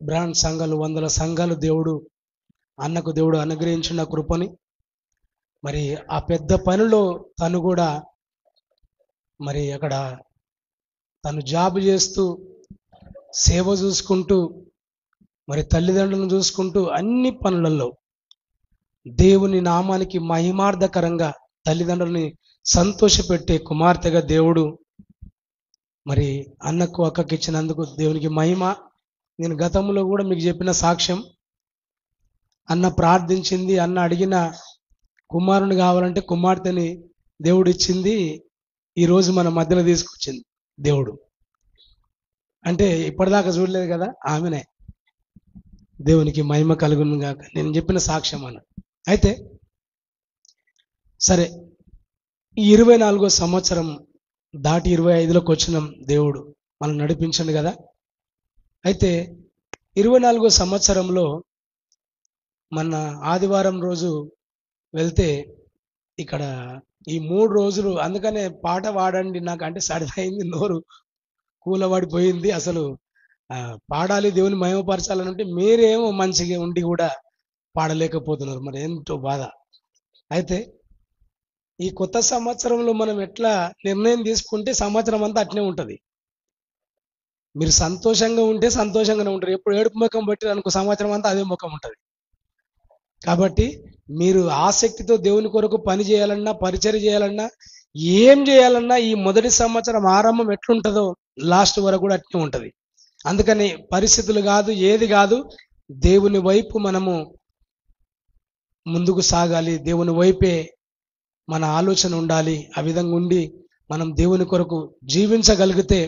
Brand సంఘాలు, వందల సంఘాలు దేవుడు అనుగ్రహించిన కృపని, మరి ఆ పెద్ద పనిలో తను కూడా మరి అక్కడ తను జాబ్ చేస్తూ సేవ చూసుకుంటూ మరి తల్లిదండ్రులను చూసుకుంటూ అన్ని పనులలో దేవుని నామానికి మహిమార్థకరంగా తల్లిదండ్రులని సంతోషపెట్టే కుమార్తెగా దేవుడు మరి అన్నకు అక్కకి ఇచ్చినందుకు దేవునికి మహిమ. నేను గతంలో కూడా మీకు చెప్పిన సాక్ష్యం, అన్న ప్రార్థించింది, అన్న అడిగిన కుమారుని కావాలంటే కుమార్తెని దేవుడు ఇచ్చింది. ఈరోజు మన మధ్యలో తీసుకొచ్చింది దేవుడు. అంటే ఇప్పటిదాకా చూడలేదు కదా, ఆమెనే. దేవునికి మహిమ కలుగును గాక. నేను చెప్పిన సాక్ష్యం అన్న. అయితే సరే, ఈ 24వ సంవత్సరం దాటి 25లోకి వచ్చినాం. దేవుడు మనం నడిపించండి కదా. అయితే 24వ సంవత్సరంలో మన ఆదివారం రోజు వెళ్తే ఇక్కడ ఈ 3 రోజులు, అందుకనే పాట పాడండి నాకు అంటే సరిదైంది, నోరు కూలబడిపోయింది. అసలు పాడాలి, దేవుని మహిమపరచాలని అంటే మీరేమో మంచిగా ఉండి కూడా పాడలేకపోతున్నారు. మరి ఎంతో బాధ. అయితే ఈ కొత్త సంవత్సరంలో మనం ఎట్లా నిర్ణయం తీసుకుంటే సంవత్సరం అంతా అట్నే ఉంటుంది. మీరు సంతోషంగా ఉంటే సంతోషంగానే ఉంటారు. ఎప్పుడు ఏడుపు ముఖం బట్టి అనుకో, సంవత్సరం అంతా అదే ముఖం ఉంటుంది. కాబట్టి మీరు ఆసక్తితో దేవుని కొరకు పని చేయాలన్నా, పరిచర్య చేయాలన్నా, ఏం చేయాలన్నా ఈ మొదటి సంవత్సరం ఆరంభం ఎట్లుంటుందో లాస్ట్ వరకు కూడా అట్నే ఉంటుంది. అందుకని పరిస్థితులు కాదు, ఏది కాదు, దేవుని వైపు మనము ముందుకు సాగాలి. దేవుని వైపే మన ఆలోచన ఉండాలి. ఆ విధంగా ఉండి మనం దేవుని కొరకు జీవించగలిగితే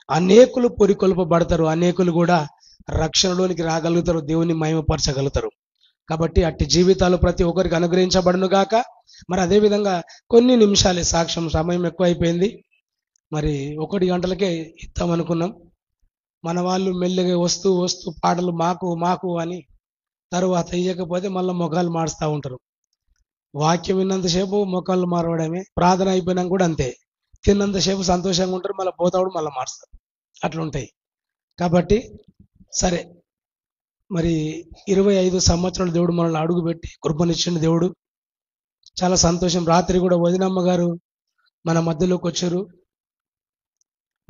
అనేకులు పొరికొల్పబడతారు, అనేకులు కూడా రక్షణలోనికి రాగలుగుతారు, దేవుని మహిమపరచగలుగుతారు. కాబట్టి అట్టి జీవితాలు ప్రతి ఒక్కరికి అనుగ్రహించబడును గాక. మరి అదేవిధంగా కొన్ని నిమిషాలే సాక్ష్యం, సమయం ఎక్కువ అయిపోయింది. మరి 1 గంటలకే ఇద్దాం అనుకున్నాం. మన వాళ్ళు మెల్లగా వస్తూ పాటలు మాకు అని తరువాత ఇయ్యకపోతే మళ్ళీ మొఖాలు మారుస్తూ ఉంటారు. వాక్యం విన్నంతసేపు మొఖాలు మారవడమే, ప్రార్థన అయిపోయినాక కూడా అంతే. తిన్నంతసేపు సంతోషంగా ఉంటారు, మళ్ళీ పోతాడు, మళ్ళీ మారుస్తారు. అట్లుంటాయి. కాబట్టి సరే, మరి 25 సంవత్సరాలు దేవుడు మనల్ని అడుగుపెట్టి కృపనిచ్చిన దేవుడు. చాలా సంతోషం. రాత్రి కూడా వదినమ్మ గారు మన మధ్యలోకి వచ్చారు.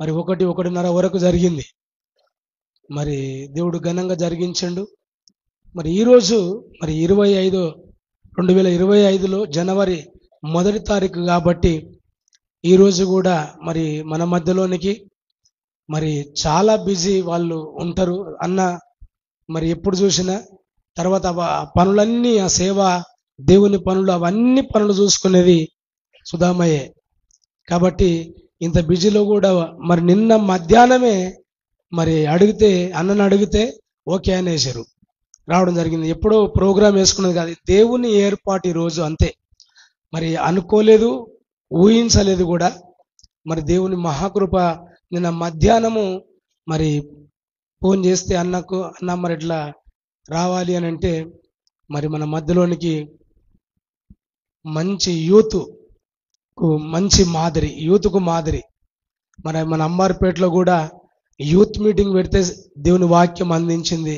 మరి 1-1:30 వరకు జరిగింది. మరి దేవుడు ఘనంగా జరిగించండు. మరి ఈరోజు మరి 2025లో జనవరి 1వ తారీఖు కాబట్టి ఈరోజు కూడా మరి మన మధ్యలోనికి మరి చాలా బిజీ వాళ్ళు ఉంటారు. అన్న మరి ఎప్పుడు చూసినా తర్వాత పనులన్నీ, ఆ సేవ, దేవుని పనులు, అవన్నీ పనులు చూసుకునేది సుధామయ్యే. కాబట్టి ఇంత బిజీలో కూడా మరి నిన్న మధ్యాహ్నమే మరి అన్నను అడిగితే ఓకే అనేసారు, రావడం జరిగింది. ఎప్పుడో ప్రోగ్రాం వేసుకున్నది కాదు, దేవుని ఏర్పాటు ఈరోజు అంతే. మరి అనుకోలేదు, ఊహించలేదు కూడా. మరి దేవుని మహాకృప. నిన్న మధ్యాహ్నము మరి ఫోన్ చేస్తే అన్న మరి ఇట్లా రావాలి అని అంటే, మరి మన మధ్యలోనికి మంచి యూత్కు మాదిరి మరి మన అంబార్పేటలో కూడా యూత్ మీటింగ్ పెడితే దేవుని వాక్యం అందించింది.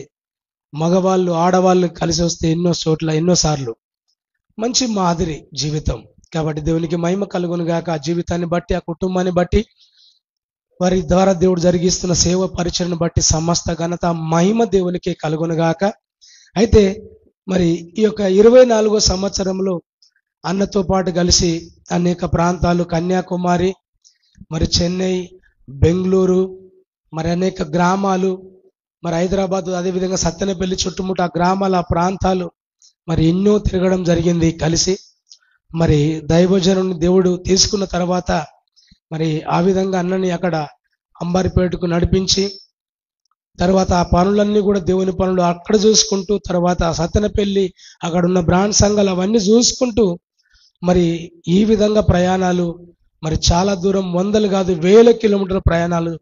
మగవాళ్ళు ఆడవాళ్ళు కలిసి వస్తే ఎన్నోసార్లు మంచి మాదిరి జీవితం. కాబట్టి దేవునికి మహిమ కలుగును గాక. ఆ జీవితాన్ని బట్టి, ఆ కుటుంబాన్ని బట్టి, వారి ద్వారా దేవుడు జరిగిస్తున్న సేవ పరిచయను బట్టి సమస్త ఘనత మహిమ దేవునికి కలుగును గాక. అయితే మరి ఈ యొక్క 24వ సంవత్సరంలో అన్నతో పాటు కలిసి అనేక ప్రాంతాలు, కన్యాకుమారి, మరి చెన్నై, బెంగళూరు, మరి అనేక గ్రామాలు, మరి హైదరాబాద్, అదేవిధంగా సత్తెనపల్లి చుట్టుముట్ట ఆ గ్రామాల, ఆ ప్రాంతాలు మరి ఎన్నో తిరగడం జరిగింది కలిసి. మరి దైవజనుని దేవుడు తీసుకున్న తర్వాత మరి ఆ విధంగా అన్నని అక్కడ అంబారిపేటకు నడిపించి, తర్వాత ఆ పనులన్నీ కూడా దేవుని పనులు అక్కడ చూసుకుంటూ, తర్వాత సత్తెనపల్లి అక్కడ ఉన్న బ్రాండ్ సంఘాలు అవన్నీ చూసుకుంటూ మరి ఈ విధంగా ప్రయాణాలు మరి చాలా దూరం, వందలు కాదు వేల కిలోమీటర్ల ప్రయాణాలు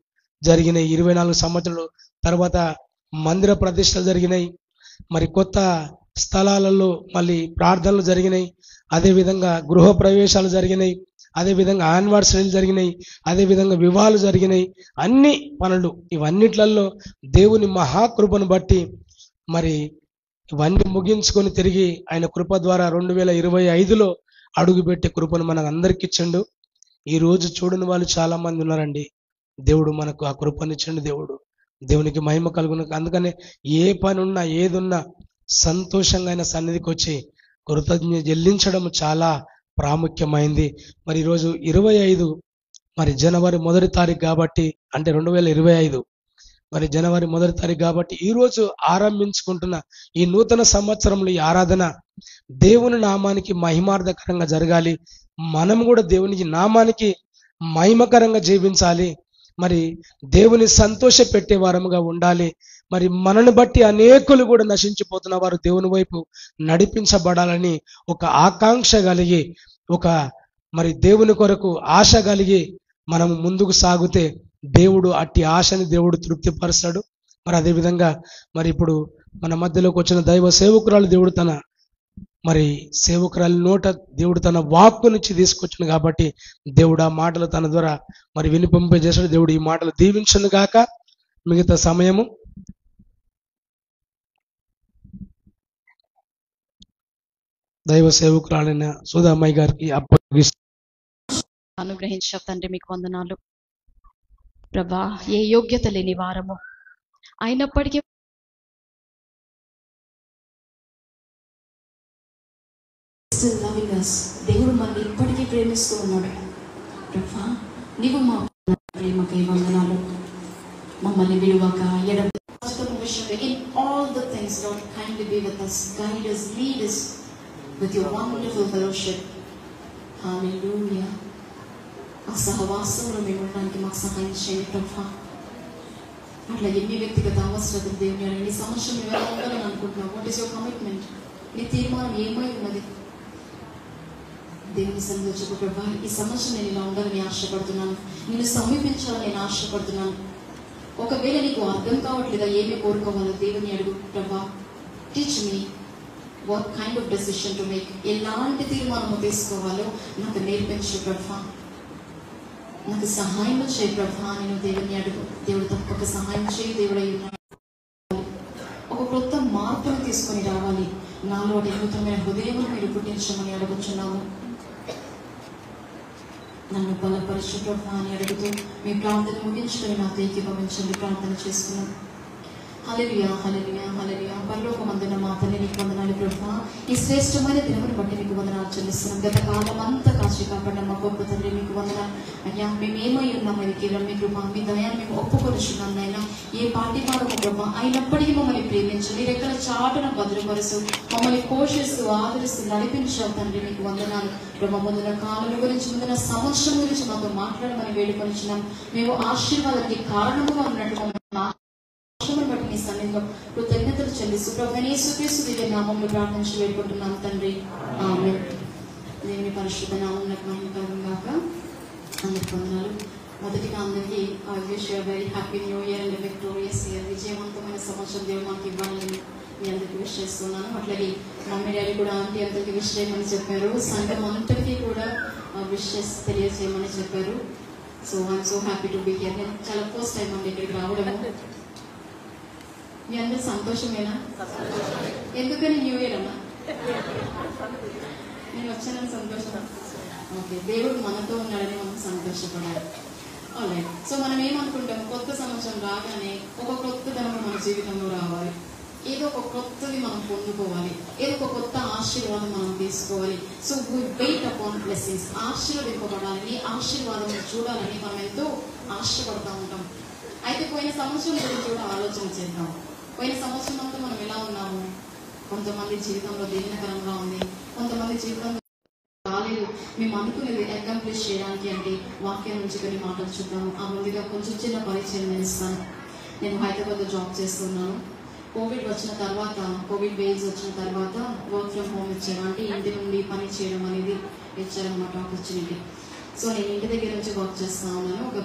జరిగినాయి 24 సంవత్సరాలు. తర్వాత మందిర ప్రతిష్టలు జరిగినాయి. మరి కొత్త స్థలాలలో మళ్ళీ ప్రార్థనలు జరిగినాయి, అదేవిధంగా గృహ ప్రవేశాలు జరిగినాయి, అదేవిధంగా యానివర్సరీలు జరిగినాయి, అదేవిధంగా వివాహాలు జరిగినాయి. అన్ని పనులు ఇవన్నిట్లలో దేవుని మహాకృపను బట్టి మరి ఇవన్నీ ముగించుకొని తిరిగి ఆయన కృప ద్వారా 2025లో అడుగుపెట్టే కృపను మనకు అందరికి ఇచ్చిండు. ఈ రోజు చూడని వాళ్ళు చాలా మంది ఉన్నారండి. దేవుడు మనకు ఆ కృపనిచ్చిండు. దేవునికి మహిమ కలుగును. అందుకనే ఏ పని ఉన్నా ఏదున్నా సంతోషంగా ఆయన సన్నిధికి వచ్చి కృతజ్ఞత చెల్లించడం చాలా ప్రాముఖ్యమైంది. మరి ఈరోజు 25 మరి జనవరి 1వ తారీఖు కాబట్టి, అంటే 2025 మరి జనవరి 1వ తారీఖు కాబట్టి ఈరోజు ఆరంభించుకుంటున్న ఈ నూతన సంవత్సరంలో ఈ ఆరాధన దేవుని నామానికి మహిమార్థకరంగా జరగాలి. మనం కూడా దేవునికి నామానికి మహిమకరంగా జీవించాలి. మరి దేవుని సంతోష పెట్టే వారముగా ఉండాలి. మరి మనను బట్టి అనేకులు కూడా నశించిపోతున్న వారు దేవుని వైపు నడిపించబడాలని ఒక ఆకాంక్ష కలిగి, ఒక మరి దేవుని కొరకు ఆశ కలిగి మనం ముందుకు సాగితే దేవుడు అట్టి ఆశని దేవుడు తృప్తిపరుస్తాడు. మరి అదేవిధంగా మరి ఇప్పుడు మన మధ్యలోకి వచ్చిన దైవ సేవకురాలు దేవుడు తన మరి సేవకురాలి నోట దేవుడు తన వాక్కు నుంచి తీసుకొచ్చింది కాబట్టి దేవుడు ఆ మాటలు తన ద్వారా మరి వినిపింపజేసాడు. దేవుడు ఈ మాటలు దీవించును గాక. మిగతా సమయము దైవ సేవకురాలైన సుధామయ్య గారికి అనుగ్రహించ తండ్రి మీకు వందనాలు ప్రభా. ఏ యోగ్యత లేని వారము అయినప్పటికీ దేవుడు మనల్ని ఇప్పటికీ ప్రేమిస్తూ ఉన్నాడు ప్రభా. నీవు మా ప్రేమకై వందనాలు. మమ్మల్ని విలువక in all the things Lord kindly be with us, guide us, lead us with your wonderful fellowship. Hallelujah. ఆ సహవాసంలో మేము ఉండడానికి మాకు సహాయం చేయండి ప్రభా. అట్లా ఎన్ని వ్యక్తిగత అవసరతలు దేవుని ఎన్ని సమస్యలు మేము ఎలా ఉండాలని అనుకుంటున్నాం? What is your commitment? నీ తీర్మానం ఏమై ఉన్నది? దేవుని సన్నిధిలో చెప్పు ప్రభా, ఈ సమస్య నేను ఇలా ఉండాలని ఆశపడుతున్నాను, నేను సమీపించాలని నేను ఆశపడుతున్నాను. ఒకవేళ నీకు అర్థం కావట్లేదా ఏమి కోరుకోవాలో దేవుని అడుగు ప్రభా. Teach me what kind of decision to make. ఎలాంటి తీర్మానము తీసుకోవాలో నాకు నేర్పించు ప్రభా. నాకు సహాయం చేయి ప్రభా. నేను దేవుని అడుగు. దేవుడు తప్పక సహాయం చేయి. దేవుడు ఒక కొత్త మార్పును తీసుకొని రావాలి. నాలో అద్భుతమైన హృదయం మీరు పుట్టించమని అడుగుచున్నాము. నన్ను బలపరచు ప్రభా అని అడుగుతూ మీ ప్రార్థన ముగించుకొని నాతో ఏకీభవించండి. ప్రార్థన చేసుకున్నాం. హల్లెలూయా, హల్లెలూయా, హల్లెలూయా. పరలోకమందున్న మా తండ్రి నీకు వందనాలు ప్రభా. ఈ శ్రేష్టమైన దినమును బట్టి మీకు వందనాలు చెల్లిస్తున్నాం. గత కాలం అంతా కాచి కాపాడిన మా గొప్ప తండ్రి మీకు వందనాలు అయ్యా. మేము ఏమై ఉన్నాం అది కేవలం మీ కృప, మీ దయాన్ని మేము ఒప్పుకొనిచున్నాం నాయనా. ఏ పాటి పాడము ప్రభా అయినప్పటికీ మమ్మల్ని ప్రేమించు, నీ రెక్కల చాటున భద్రపరుస్తూ మమ్మల్ని పోషిస్తూ ఆదరిస్తూ నడిపించావు తండ్రి మీకు వందనాలు ప్రభా. ముందున కాలం గురించి, ముందున సంవత్సరం గురించి మాతో మాట్లాడమని వేడుకొనిచున్నాం. మేము ఆశీర్వాదానికి కారణముగా ఉన్నట్టు బట్టి మీ సన్నిధిలో కృతజ్ఞతలు చెల్లిస్తూ ప్రభు యేసుక్రీస్తు దివ్య నామములో ప్రార్థించి వేడుకుంటున్నాం తండ్రి. ఆమేన్. దేవుని పరిశుద్ధ నామమునకు మహిమ కలుగును గాక. అందరికీ వందనాలు. మొదటిగా అందరికీ I wish you very happy new year and victorious year. విజయవంతమైన సంవత్సరం దేవుడు మనకి ఇవ్వాలని మీ అందరికీ విష్ చేస్తున్నాను. అట్లాగే మమ్మీ డాడీ కూడా ఆంటీ అందరికీ విష్ చేయమని చెప్పారు. సంఘం అంతటికీ కూడా విష్ చేసి తెలియజేయమని చెప్పారు. So I'm so happy to be here. నేను చాలా ఫస్ట్ టైం అండి ఇక్కడికి రావడము. మీ అందరూ సంతోషమేనా? ఎందుకని న్యూ ఇయర్ అన్నా? నేను వచ్చానని సంతోషం. ఓకే, దేవుడు మనతో ఉన్నాడని మనం సంతోషపడాలి. ఆల్రైట్. సో మనం ఏమనుకుంటాం, కొత్త సంవత్సరం రాగానే ఒక కొత్త ధనం మన జీవితంలో రావాలి, ఏదో ఒక కొత్తది మనం పొందుకోవాలి, ఏదో ఒక కొత్త ఆశీర్వాదం మనం తీసుకోవాలి. So we wait upon blessings. ఆశీర్వదింపబడాలని, ఆశీర్వాదం చూడాలని మనం ఎంతో ఆశపడతా ఉంటాం. అయితే పోయిన సంవత్సరం గురించి కూడా ఆలోచన చేద్దాం. పోయిన సంవత్సరం అంతా మనం ఎలా ఉన్నాము? కొంతమంది జీవితంలో దీవెనకరంగా ఉంది, కొంతమంది జీవితంలో రాలేదు. మేము అనుకునేది అకంప్లిష్ చేయడానికి అంటే వాక్యం నుంచి కొన్ని మాటలు చూద్దాము. ఆ ముందుగా కొంచెం చిన్న పరిచయం నేను ఇస్తాను. నేను హైదరాబాద్లో జాబ్ చేస్తున్నాను. కోవిడ్ వచ్చిన తర్వాత, కోవిడ్ వేవ్స్ వచ్చిన తర్వాత వర్క్ ఫ్రమ్ హోమ్ ఇచ్చారు. అంటే ఇంటి నుండి పని చేయడం అనేది ఇచ్చారన్నమాట ఆపర్చునిటీ. సో నేను ఇంటి దగ్గర నుంచి వర్క్ చేస్తూ ఉన్నాను. ఒక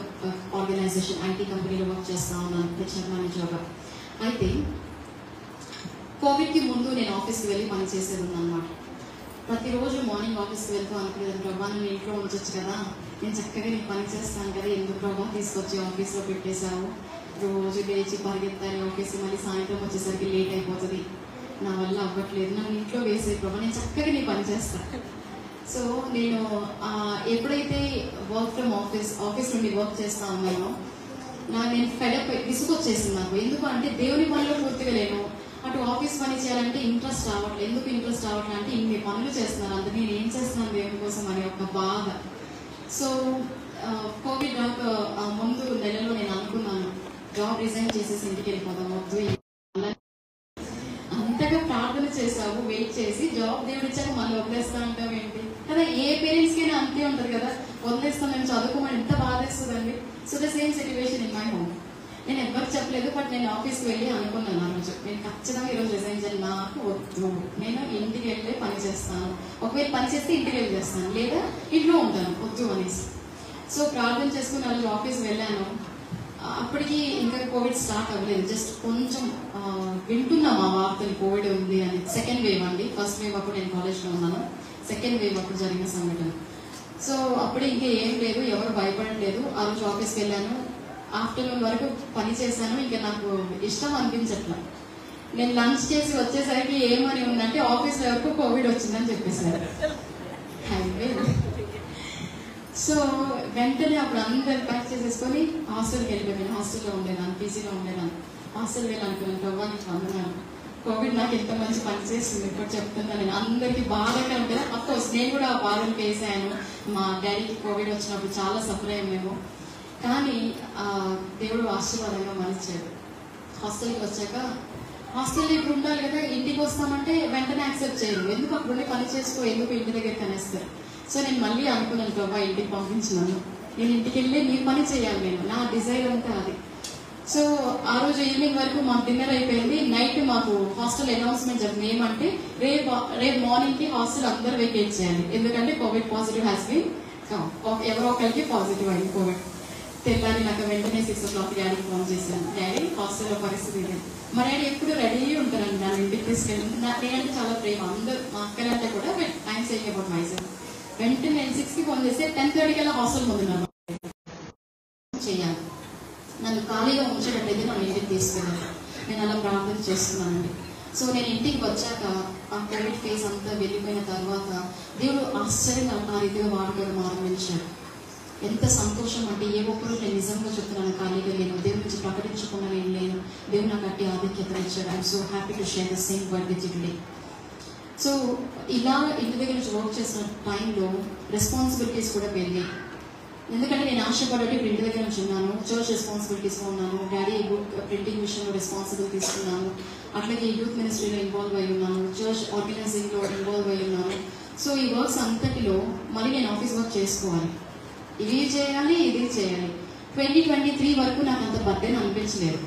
ఆర్గనైజేషన్ ఐటీ కంపెనీలో వర్క్ చేస్తూ ఉన్నాను హెచ్ఆర్ మేనేజర్గా. అయితే కోవిడ్కి ముందు నేను ఆఫీస్కి వెళ్ళి పని చేసేది ఉందన్నమాట. ప్రతిరోజు మార్నింగ్ ఆఫీస్కి వెళ్తూ అనుకునేది, ప్రభా నేను ఇంట్లో ఉంచొచ్చు కదా, నేను చక్కగా నీకు పని చేస్తాను కదా, ఎందుకు ప్రభా తీసుకొచ్చి ఆఫీస్లో పెట్టేశావు, రోజు లేచి పరిగెత్తాలి ఆఫీస్కి, మళ్ళీ సాయంత్రం వచ్చేసరికి లేట్ అయిపోతుంది, నా వల్ల అవ్వట్లేదు, నన్ను ఇంట్లో వేసే ప్రభా, నేను చక్కగా నీ పని చేస్తాను. సో నేను ఎప్పుడైతే వర్క్ ఫ్రమ్ ఆఫీస్ నుండి వర్క్ చేస్తా ఉన్నానో నేను ఫెడప్ విసుగొచ్చేసింది నాకు. ఎందుకు అంటే దేవుని పనిలో పూర్తిగా లేను, అటు ఆఫీస్ పని చేయాలంటే ఇంట్రెస్ట్ రావట్లేదు. ఎందుకు ఇంట్రెస్ట్ రావట్లేదు అంటే ఇన్ని పనులు చేస్తున్నారు, అంత నేను ఏం చేస్తున్నాను దేవుని కోసం అనే ఒక బాధ. సో కోవిడ్ రాక ముందు నెలలో నేను అనుకున్నాను, జాబ్ రిజైన్ చేసేసి ఇంటికి వెళ్ళిపోదాం, వద్దు. అంతగా ప్రార్థన చేసావు, వెయిట్ చేసి జాబ్ దేవుడు ఇచ్చాక మళ్ళీ వదిలేస్తా అంటావు ఏంటి కదా. ఏ పేరెంట్స్కి అయినా అంతే ఉంటుంది కదా, వదిలేస్తాం మేము చదువుకోమని ఎంత బాధేస్తుందండి. So the same situation in my home. నేను ఎవరికి చెప్పలేదు, బట్ నేను ఆఫీస్కి వెళ్ళి అనుకున్నాను ఆ రోజు, నేను ఖచ్చితంగా ఈరోజు రిజైన్ చేయాలి, నాకు వద్దు, నేను ఇంటికి వెళ్ళి పని చేస్తాను, ఒకవేళ పని చేస్తే ఇంటికి వెళ్ళి చేస్తాను, లేదా ఇంట్లో ఉంటాను, వద్దు అనేసి. సో ప్రార్థన చేసుకుని ఆ రోజు ఆఫీస్కి వెళ్ళాను. అప్పటికి ఇంకా కోవిడ్ స్టార్ట్ అవ్వలేదు, జస్ట్ కొంచెం వింటున్నాం ఆ వార్తలు కోవిడ్ ఉంది అని. సెకండ్ వేవ్ అండి, ఫస్ట్ వేవ్ అప్పుడు నేను కాలేజ్లో ఉన్నాను, సెకండ్ వేవ్ అప్పుడు జరిగిన సంఘటన. సో అప్పుడు ఇంకా ఏం లేదు, ఎవరు భయపడలేదు. ఆ రోజు ఆఫీస్కి వెళ్ళాను, ఆఫ్టర్నూన్ వరకు పని చేశాను, ఇంకా నాకు ఇష్టం అనిపించట్లా. నేను లంచ్ చేసి వచ్చేసరికి ఏమని ఉందంటే ఆఫీస్లో వరకు కోవిడ్ వచ్చిందని చెప్పేశారు. సో వెంటనే అప్పుడు అందరు ప్యాక్ చేసేసుకొని హాస్టల్కి వెళ్ళిపోయాను. హాస్టల్లో ఉండేదాన్ని, పీజీలో ఉండేదాన్ని. హాస్టల్ వెళ్ళి అనుకున్నాను, ప్రభా నీకు వందనాలు, కోవిడ్ నాకు ఎంత మంచి పని చేస్తుంది, ఇప్పుడు చెప్తున్నాను. నేను అందరికీ బాధగా ఉంటుంది, అఫ్కోర్స్ నేను కూడా ఆ బాధలు వేసాను. మా డాడీకి కోవిడ్ వచ్చినప్పుడు చాలా సఫర్ అయ్యాము మేము, కానీ దేవుడు ఆశీర్వాదంగా మలిచాడు. హాస్టల్కి వచ్చాక, హాస్టల్లో ఇప్పుడు ఉండాలి కదా, ఇంటికి వస్తామంటే వెంటనే యాక్సెప్ట్ చేయరు, ఎందుకు అప్పుడుండే పని చేసుకో, ఎందుకు ఇంటి దగ్గర కనేస్తారు. సో నేను మళ్ళీ అనుకున్నాను, ప్రభా ఇంటికి పంపించినాను, నేను ఇంటికి వెళ్ళి నీ పని చేయాలి, నేను నా డిజైర్ అంతా అది. సో ఆ రోజు ఈవినింగ్ వరకు మాకు డిన్నర్ అయిపోయింది. నైట్ మాకు హాస్టల్ అనౌన్స్మెంట్ జరిగింది, ఏమంటే రేపు మార్నింగ్కి హాస్టల్ అందరూ వెకేట్ చేయాలి, ఎందుకంటే కోవిడ్ పాజిటివ్ హ్యాస్ బీన్, ఎవరో ఒకరికి పాజిటివ్ అయింది కోవిడ్. తెల్లారి నాకు వెంటనే 6 o'clock డాడీకి ఫోన్ చేశాను, డాడీ హాస్టల్లో పరిస్థితి ఇది. మా డాడీ ఎప్పుడు రెడీ ఉంటారండి నన్ను ఇంటికి తీసుకెళ్ళి, నేనంటే చాలా ప్రేమ, అందరూ మా అక్కలంటే కూడా I'm saying about my self. వెంటనే నేను 6కి ఫోన్ చేస్తే 10:30 కల్లా హాస్టల్ ముందున్నాను చేయాలి, నన్ను ఖాళీగా ఉంచేటట్టయితే నన్ను ఇంటికి తీసుకెళ్ళాను. నేను అలా ప్రార్థన చేస్తున్నానండి. సో నేను ఇంటికి వచ్చాక ఆ కోవిడ్ ఫేజ్ అంతా వెళ్ళిపోయిన తర్వాత దేవుడు ఆశ్చర్యంగా ఆ రీతిగా వాడుకోవడం ఆరంభించాడు. ఎంత సంతోషం అంటే, ఏ ఒక్కరు నేను నిజంగా చెప్తున్నాను, ఖాళీగా లేను, దేవుడి నుంచి ప్రకటించకుండా నేను లేను, దేవుడు నాకు అట్టి ఆధిక్యత ఇచ్చాడు. I'm so happy to share the same word with you today. So ఇలా ఇంటి దగ్గర నుంచి వర్క్ చేసిన టైంలో రెస్పాన్సిబిలిటీస్ కూడా పెరిగాయి. ఎందుకంటే నేను ఆశపడేది ఇప్పుడు ఇంటి దగ్గర నుంచి ఉన్నాను, చర్చ్ రెస్పాన్సిబిలిటీస్లో ఉన్నాను, డాడీ బుక్ ప్రింటింగ్ విషయంలో రెస్పాన్సిబిలిటీ తీసుకున్నాను, అట్లాగే యూత్ మినిస్ట్రీలో ఇన్వాల్వ్ అయి ఉన్నాను, చర్చ్ ఆర్గనైజింగ్లో ఇన్వాల్వ్ అయి ఉన్నాను. సో ఈ వర్క్స్ అంతటిలో మళ్ళీ నేను ఆఫీస్ వర్క్ చేసుకోవాలి, ఇవి చేయాలి, ఇది చేయాలి. 2023 వరకు నాకు అంత బర్డెన్ అనిపించలేదు,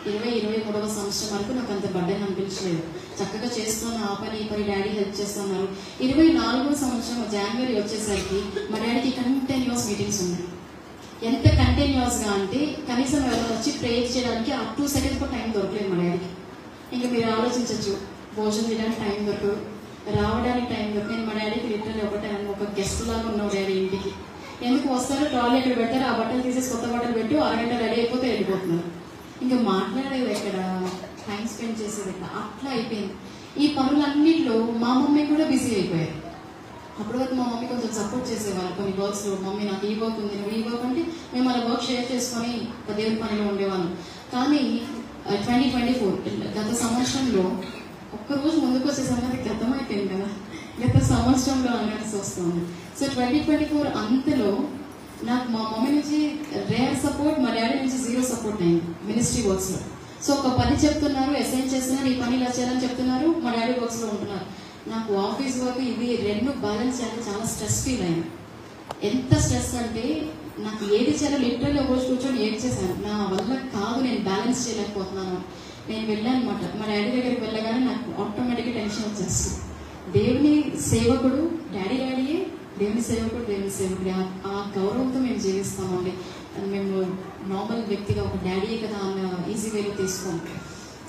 2023వ సంవత్సరం వరకు నాకు అంత బర్డెన్ అనిపించలేదు. చక్కగా చేస్తున్న ఆ పని ఈ పని డాడీ హెల్ప్ చేస్తున్నారు. 24వ సంవత్సరం జనవరి వచ్చేసరికి మా డాడీకి కంటిన్యూస్ మీటింగ్స్ ఉన్నాయి. ఎంత కంటిన్యూస్గా అంటే కనీసం ఎవరైనా వచ్చి ప్రేయర్ చేయడానికి ఆ 2 seconds కూడా టైం దొరకలేదు మా డాడీకి. ఇంకా మీరు ఆలోచించవచ్చు, భోజనం చేయడానికి టైం దొరకదు, రావడానికి టైం దొరకదు. నేను మా డాడీకి లిటరల్లీ ఒక గెస్ట్ లాగా ఉన్నావు డాడీ ఇంటికి. ఎందుకు వస్తారు, ట్రాలీ ఎక్కడ పెడతారు, ఆ బట్టలు తీసేసి కొత్త బట్టలు పెట్టి అరగంట రెడీ అయిపోతే వెళ్ళిపోతున్నారు. ఇంకా మాట్లాడేది ఎక్కడ, టైం స్పెండ్ చేసేది ఎక్కడ, అట్లా అయిపోయింది. ఈ పనులన్నింటిలో మా మమ్మీ కూడా బిజీ అయిపోయారు. అప్పటి వరకు మా మమ్మీ కొంచెం సపోర్ట్ చేసేవాళ్ళు కొన్ని వర్క్స్లో. మమ్మీ నాకు ఈ వర్క్ ఉంది, నువ్వు ఈ వర్క్ అంటే మేము అలా వర్క్ షేర్ చేసుకొని దేవుడి పనిలో ఉండేవాళ్ళం. కానీ 2024 గత సంవత్సరంలో ఒక్కరోజు ముందుకు వచ్చే సంగతి గతం అయిపోయింది కదా, గత సంవత్సరంలో అనాల్సి వస్తుంది. సో 2024 అంతలో నాకు మా మమ్మీ నుంచి రేర్ సపోర్ట్, మా డాడీ నుంచి 0 సపోర్ట్ అయింది మినిస్ట్రీ వర్క్స్లో. సో ఒక పని చెప్తున్నారు, అసైన్ చేస్తున్నారు, ఈ పని ఇలా చేయాలని చెప్తున్నారు, మా డాడీ వర్క్స్లో ఉంటున్నారు. నాకు ఆఫీస్ వర్క్ ఇది 2 బ్యాలెన్స్ చేయాలంటే చాలా స్ట్రెస్ ఫీల్ అయింది. ఎంత స్ట్రెస్ అంటే నాకు ఏది చేయాలో లిటరల్లీ ఒక రోజు కూర్చొని ఏడ్ చేశాను, నా వల్ల కాదు, నేను బ్యాలెన్స్ చేయలేకపోతున్నాను. నేను వెళ్ళాను అనమాట. మా డాడీ దగ్గరికి వెళ్ళగానే నాకు ఆటోమేటిక్గా టెన్షన్ వచ్చేస్తుంది. దేవుని సేవకుడు డాడీయే, దేవుని సేవకుడు. ఆ గౌరవంతో మేము జీవిస్తామండి. మేము నార్మల్ వ్యక్తిగా ఒక డాడీయే కదా అన్న ఈజీ వేలో తీసుకోం.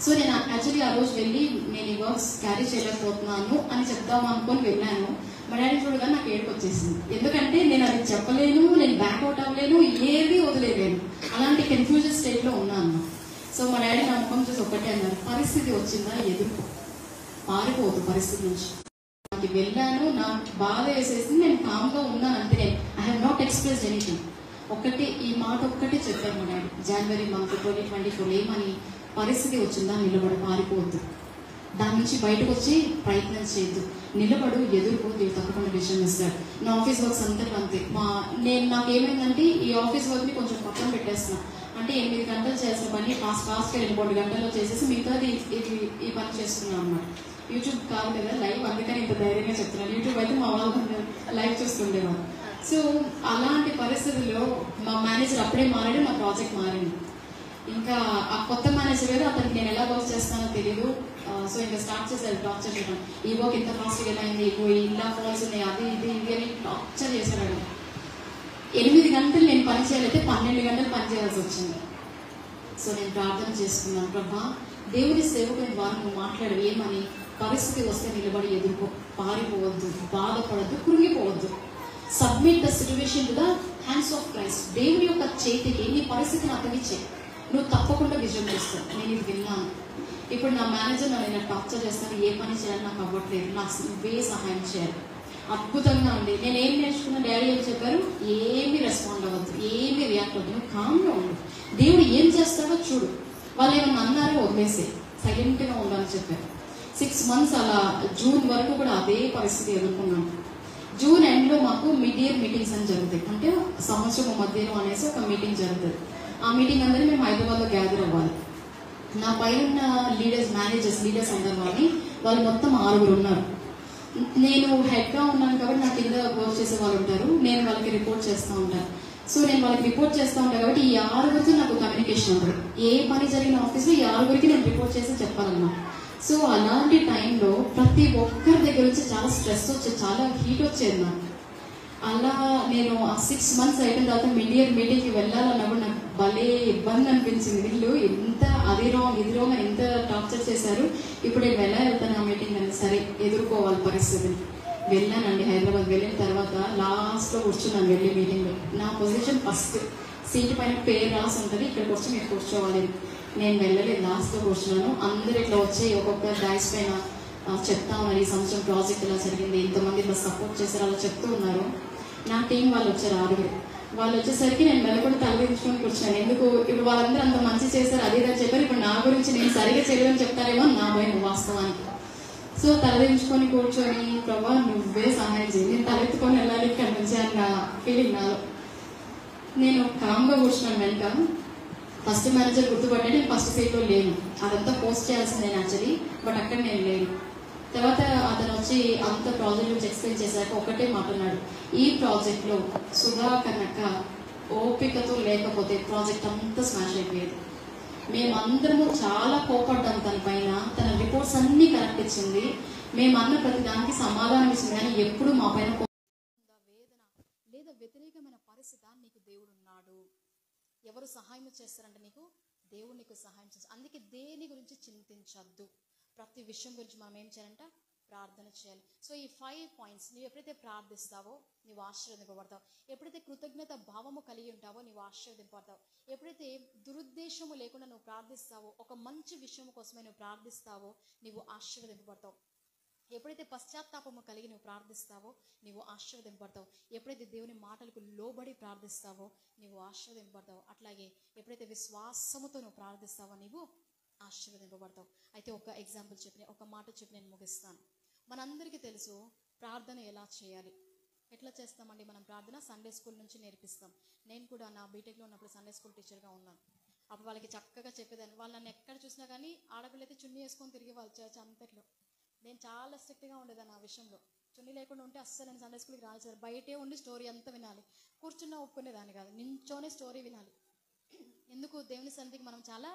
సో నేను యాక్చువల్లీ ఆ రోజు వెళ్ళి నేను ఈ వర్క్స్ క్యారీ చేయలేకపోతున్నాను అని చెప్దాం అనుకొని వెళ్ళాను. మా డాడీ చూడగానే నాకు ఏడుపు వచ్చేసింది. ఎందుకంటే నేను అది చెప్పలేను, నేను బ్యాక్అవుట్ అవ్వలేను, ఏది వదిలేను, అలాంటి కన్ఫ్యూజన్ స్టేట్ లో ఉన్నాను. సో మా డాడీ నా ముఖం చూసి ఒక్కటే అన్నారు, పరిస్థితి వచ్చిందా ఎదుర్కో, పారిపోదు పరిస్థితి నుంచి. నాకు వెళ్ళాను, నాకు బాధ వేసేసింది, నేను కామ్గా ఉన్నాను అంతే. I have not expressed anything. ఒక్కటి ఈ మాట ఒక్కటే చెప్పారు మా డాడీ జనవరి మంత్ 2024. ఏమని, పరిస్థితి వచ్చిందా నిలబడి, పారిపోవద్దు, దాని నుంచి బయటకు వచ్చి ప్రయత్నం చేయొద్దు, నిలబడు, ఎదుర్కో, దేవుడు తప్పకుండా విషయం ఇస్తాడు. నా ఆఫీస్ వర్క్స్ అంతా అంతే. నాకు ఏమైందంటే ఈ ఆఫీస్ వర్క్ని కొంచెం పక్కన పెట్టేస్తున్నా. అంటే 8 గంటలు చేసిన పని ఫాస్ట్గా 2 గంటల్లో చేసేసి మిగతాది ఈ పని చేస్తున్నాను అన్నమాట. యూట్యూబ్ కాదు కదా లైవ్, అందుకని ఇంత ధైర్యంగా చెప్తున్నాను. యూట్యూబ్ అయితే మా వాళ్ళు లైవ్ చూస్తుండేవారు. సో అలాంటి పరిస్థితుల్లో మా మేనేజర్ అప్పుడే మారాడు, నా ప్రాజెక్ట్ మారింది. ఇంకా ఆ కొత్త మేనేజర్ గారు అతనికి నేను ఎలా వర్క్ చేస్తానో తెలియదు. సో ఇంకా స్టార్ట్ చేశారు టార్చర్ చేయడం. ఈ వర్క్ ఇంత ఫాస్ట్గా ఎలా అయింది, ఇలా ఫాల్స్ ఉన్నాయి, అది ఇది ఇది అని టార్చర్ చేశాడు. 8 గంటలు నేను పని చేయాలైతే 12 గంటలు పని చేయాల్సి వచ్చింది. సో నేను ప్రార్థన చేసుకున్నాను, ప్రభా దేవుని సేవకుని ద్వారా నువ్వు మాట్లాడు, ఏమని, పరిస్థితి వస్తే నిలబడి ఎదుర్కో, పారిపోవద్దు, బాధపడద్దు, కృంగిపోవద్దు. Submit the situation to the hands of Christ. దేవుని యొక్క చేతికి నీ పరిస్థితిని అతనిచ్చే, నువ్వు తప్పకుండా విజయం చేస్తావు. నేను ఇది విన్నాను. ఇప్పుడు నా మేనేజర్ నన్ను ఇలా టార్చర్ చేస్తాను, ఏ పని చేయాలి నాకు అవ్వట్లేదు, నాకు నువ్వే సహాయం చేయాలి. అద్భుతంగా ఉంది. నేను ఏం నేర్చుకున్నా, డాడీ ఏం చెప్పారు, ఏమి రెస్పాండ్ అవ్వద్దు, ఏమి రియాక్ట్ అవ్వద్దు, నువ్వు కామ్గా ఉండు, దేవుడు ఏం చేస్తాడో చూడు. వాళ్ళు ఏమన్నా అన్నారో వదిలేసే, సైలెంట్గా ఉండాలని చెప్పారు. 6 months అలా జూన్ వరకు కూడా అదే పరిస్థితి ఎదుర్కొన్నాను. జూన్ ఎండ్లో మాకు మిడ్ ఇయర్ మీటింగ్స్ అని జరుగుతాయి. అంటే సంవత్సరం మధ్యలో అనేసి ఒక మీటింగ్ జరుగుతుంది. ఆ మీటింగ్ అందరూ మేము హైదరాబాద్లో గ్యాదర్ అవ్వాలి. నా పైన లీడర్స్, లీడర్స్ అందరు వాళ్ళు మొత్తం 6 ఉన్నారు. నేను హెడ్గా ఉన్నాను కాబట్టి నా కింద వర్క్ చేసే వాళ్ళు ఉంటారు, నేను వాళ్ళకి రిపోర్ట్ చేస్తూ ఉంటాను. సో నేను వాళ్ళకి రిపోర్ట్ చేస్తూ ఉంటాను కాబట్టి ఈ 6 నాకు కమ్యూనికేషన్ ఉంటుంది. ఏ పని జరిగిన ఆఫీస్లో ఈ 6 నేను రిపోర్ట్ చేసి చెప్పాలన్నమాట. సో అలాంటి టైంలో ప్రతి ఒక్కరి దగ్గర వచ్చి చాలా స్ట్రెస్ వచ్చేది, చాలా హీట్ వచ్చేది నాకు. అలా నేను ఆ 6 months అయిపోయిన తర్వాత మిడ్ ఇయర్ మీటింగ్కి వెళ్ళాలన్నప్పుడు నాకు భలే ఇబ్బంది అనిపించింది. వీళ్ళు ఎంత అది రాంగ్ ఇది రాంగ్ అని ఎంత టార్చర్ చేశారు, ఇప్పుడు నేను ఎలా వెళ్తాను ఆ మీటింగ్ అని. సరే ఎదుర్కోవాలి పరిస్థితిని. వెళ్ళానండి హైదరాబాద్. వెళ్ళిన తర్వాత లాస్ట్లో కూర్చున్నాను వెళ్ళి మీటింగ్లో. నా పొజిషన్ ఫస్ట్ సీటు పైన పేరు రాసి ఉంటుంది, ఇక్కడికి వచ్చి మీరు కూర్చోవాలి. నేను వెళ్ళలేదు, లాస్ట్లో కూర్చున్నాను. అందరు ఇట్లా వచ్చి ఒక్కొక్క డైస్ పైన చెప్తా ఉన్నారు, ఈ సంవత్సరం ప్రాజెక్ట్ ఇలా జరిగింది, ఇంతమంది ఇట్లా సపోర్ట్ చేశారు, అలా చెప్తూ ఉన్నారు. నా టీం వాళ్ళు వచ్చారు 6. వాళ్ళు వచ్చేసరికి నేను వెళ్ళకుండా తలదించుకొని కూర్చున్నాను. ఎందుకు, ఇప్పుడు వాళ్ళందరూ అంత మంచి చేశారు, అది ఇదని చెప్పారు, ఇప్పుడు నా గురించి నేను సరిగా చేయలేదని చెప్తారేమో నా భయం వాస్తవానికి. సో తలదించుకొని కూర్చొని, ప్రభా నువ్వే సహాయం చేయి, నేను తలెత్తుకొని వెళ్ళాలి ఇక్కడి నుంచి అన్న ఫీలింగ్ నాలో. నేను కామ్గా కూర్చున్నాను. వెంట ఫస్ట్ మేనేజర్ గుర్తుపట్టే నేను ఫస్ట్ సీట్లో లేను, అదంతా పోస్ట్ చేయాల్సిందే యాక్చువల్లీ, బట్ అక్కడ నేను లేను. తర్వాత అతను వచ్చి అంత ప్రాజెక్ట్ గురించి ఎక్స్ప్లెయిన్ చేశాక ఒకటే మాట్లాడాడు, ఈ ప్రాజెక్ట్లో సుధా కనుక ఓపికతో లేకపోతే ప్రాజెక్ట్ అంతా స్మాష్ అయిపోయేది. మేమందరము చాలా కోపడ్డాం తన పైన. తన రిపోర్ట్స్ అన్నీ కరెక్ట్ ఇచ్చింది, మేమన్న ప్రతి దానికి సమాధానం ఇచ్చింది, కానీ ఎప్పుడు మా పైన వేదన లేదా వ్యతిరేకమైన పరిస్థితి. నీకు దేవుడు ఉన్నాడు, ఎవరు సహాయం చేస్తారంటే నీకు దేవుడు నీకు సహాయం చేస్తారు. అందుకే దేని గురించి చింతించద్దు, ప్రతి విషయం గురించి మనం ఏం చేయాలంట, ప్రార్థన చేయాలి. సో ఈ 5 points నువ్వు ఎప్పుడైతే ప్రార్థిస్తావో నీవు ఆశీర్వదింపబడతావు. ఎప్పుడైతే కృతజ్ఞత భావము కలిగి ఉంటావో నీవు ఆశీర్వదింపబడతావు. ఎప్పుడైతే దురుద్దేశము లేకుండా నువ్వు ప్రార్థిస్తావో, ఒక మంచి విషయం కోసమే నువ్వు ప్రార్థిస్తావో నీవు ఆశీర్వదింపబడతావు. ఎప్పుడైతే పశ్చాత్తాపము కలిగి నువ్వు ప్రార్థిస్తావో నీవు ఆశీర్వదింపబడతావు. ఎప్పుడైతే దేవుని మాటలకు లోబడి ప్రార్థిస్తావో నీవు ఆశీర్వదింపబడతావు. అట్లాగే ఎప్పుడైతే విశ్వాసముతో నువ్వు ప్రార్థిస్తావో నీవు ఆశీర్వదింపబడతావు. అయితే ఒక ఎగ్జాంపుల్ చెప్పి, ఒక మాట చెప్పి నేను ముగిస్తాను. మనందరికీ తెలుసు ప్రార్థన ఎలా చేయాలి. ఎట్లా చేస్తామండి మనం ప్రార్థన? సండే స్కూల్ నుంచి నేర్పిస్తాం. నేను కూడా నా బీటెక్లో ఉన్నప్పుడు సండే స్కూల్ టీచర్గా ఉన్నాను. అప్పుడు వాళ్ళకి చక్కగా చెప్పేదాన్ని. వాళ్ళు నన్ను ఎక్కడ చూసినా కానీ ఆడపిల్లైతే చున్నీ వేసుకొని తిరిగి వాళ్ళు చర్చ్ అంతట్లో. నేను చాలా స్ట్రిక్ట్గా ఉండేదాన్ని ఆ విషయంలో. చున్నీ లేకుండా ఉంటే అస్సలు నేను సండే స్కూల్కి రాలేదు. బయటే ఉండి స్టోరీ అంతా వినాలి. కూర్చున్నా ఒప్పుకునేదాన్ని కాదు, నించోనే స్టోరీ వినాలి. ఎందుకు, దేవుని సన్నిధికి మనం చాలా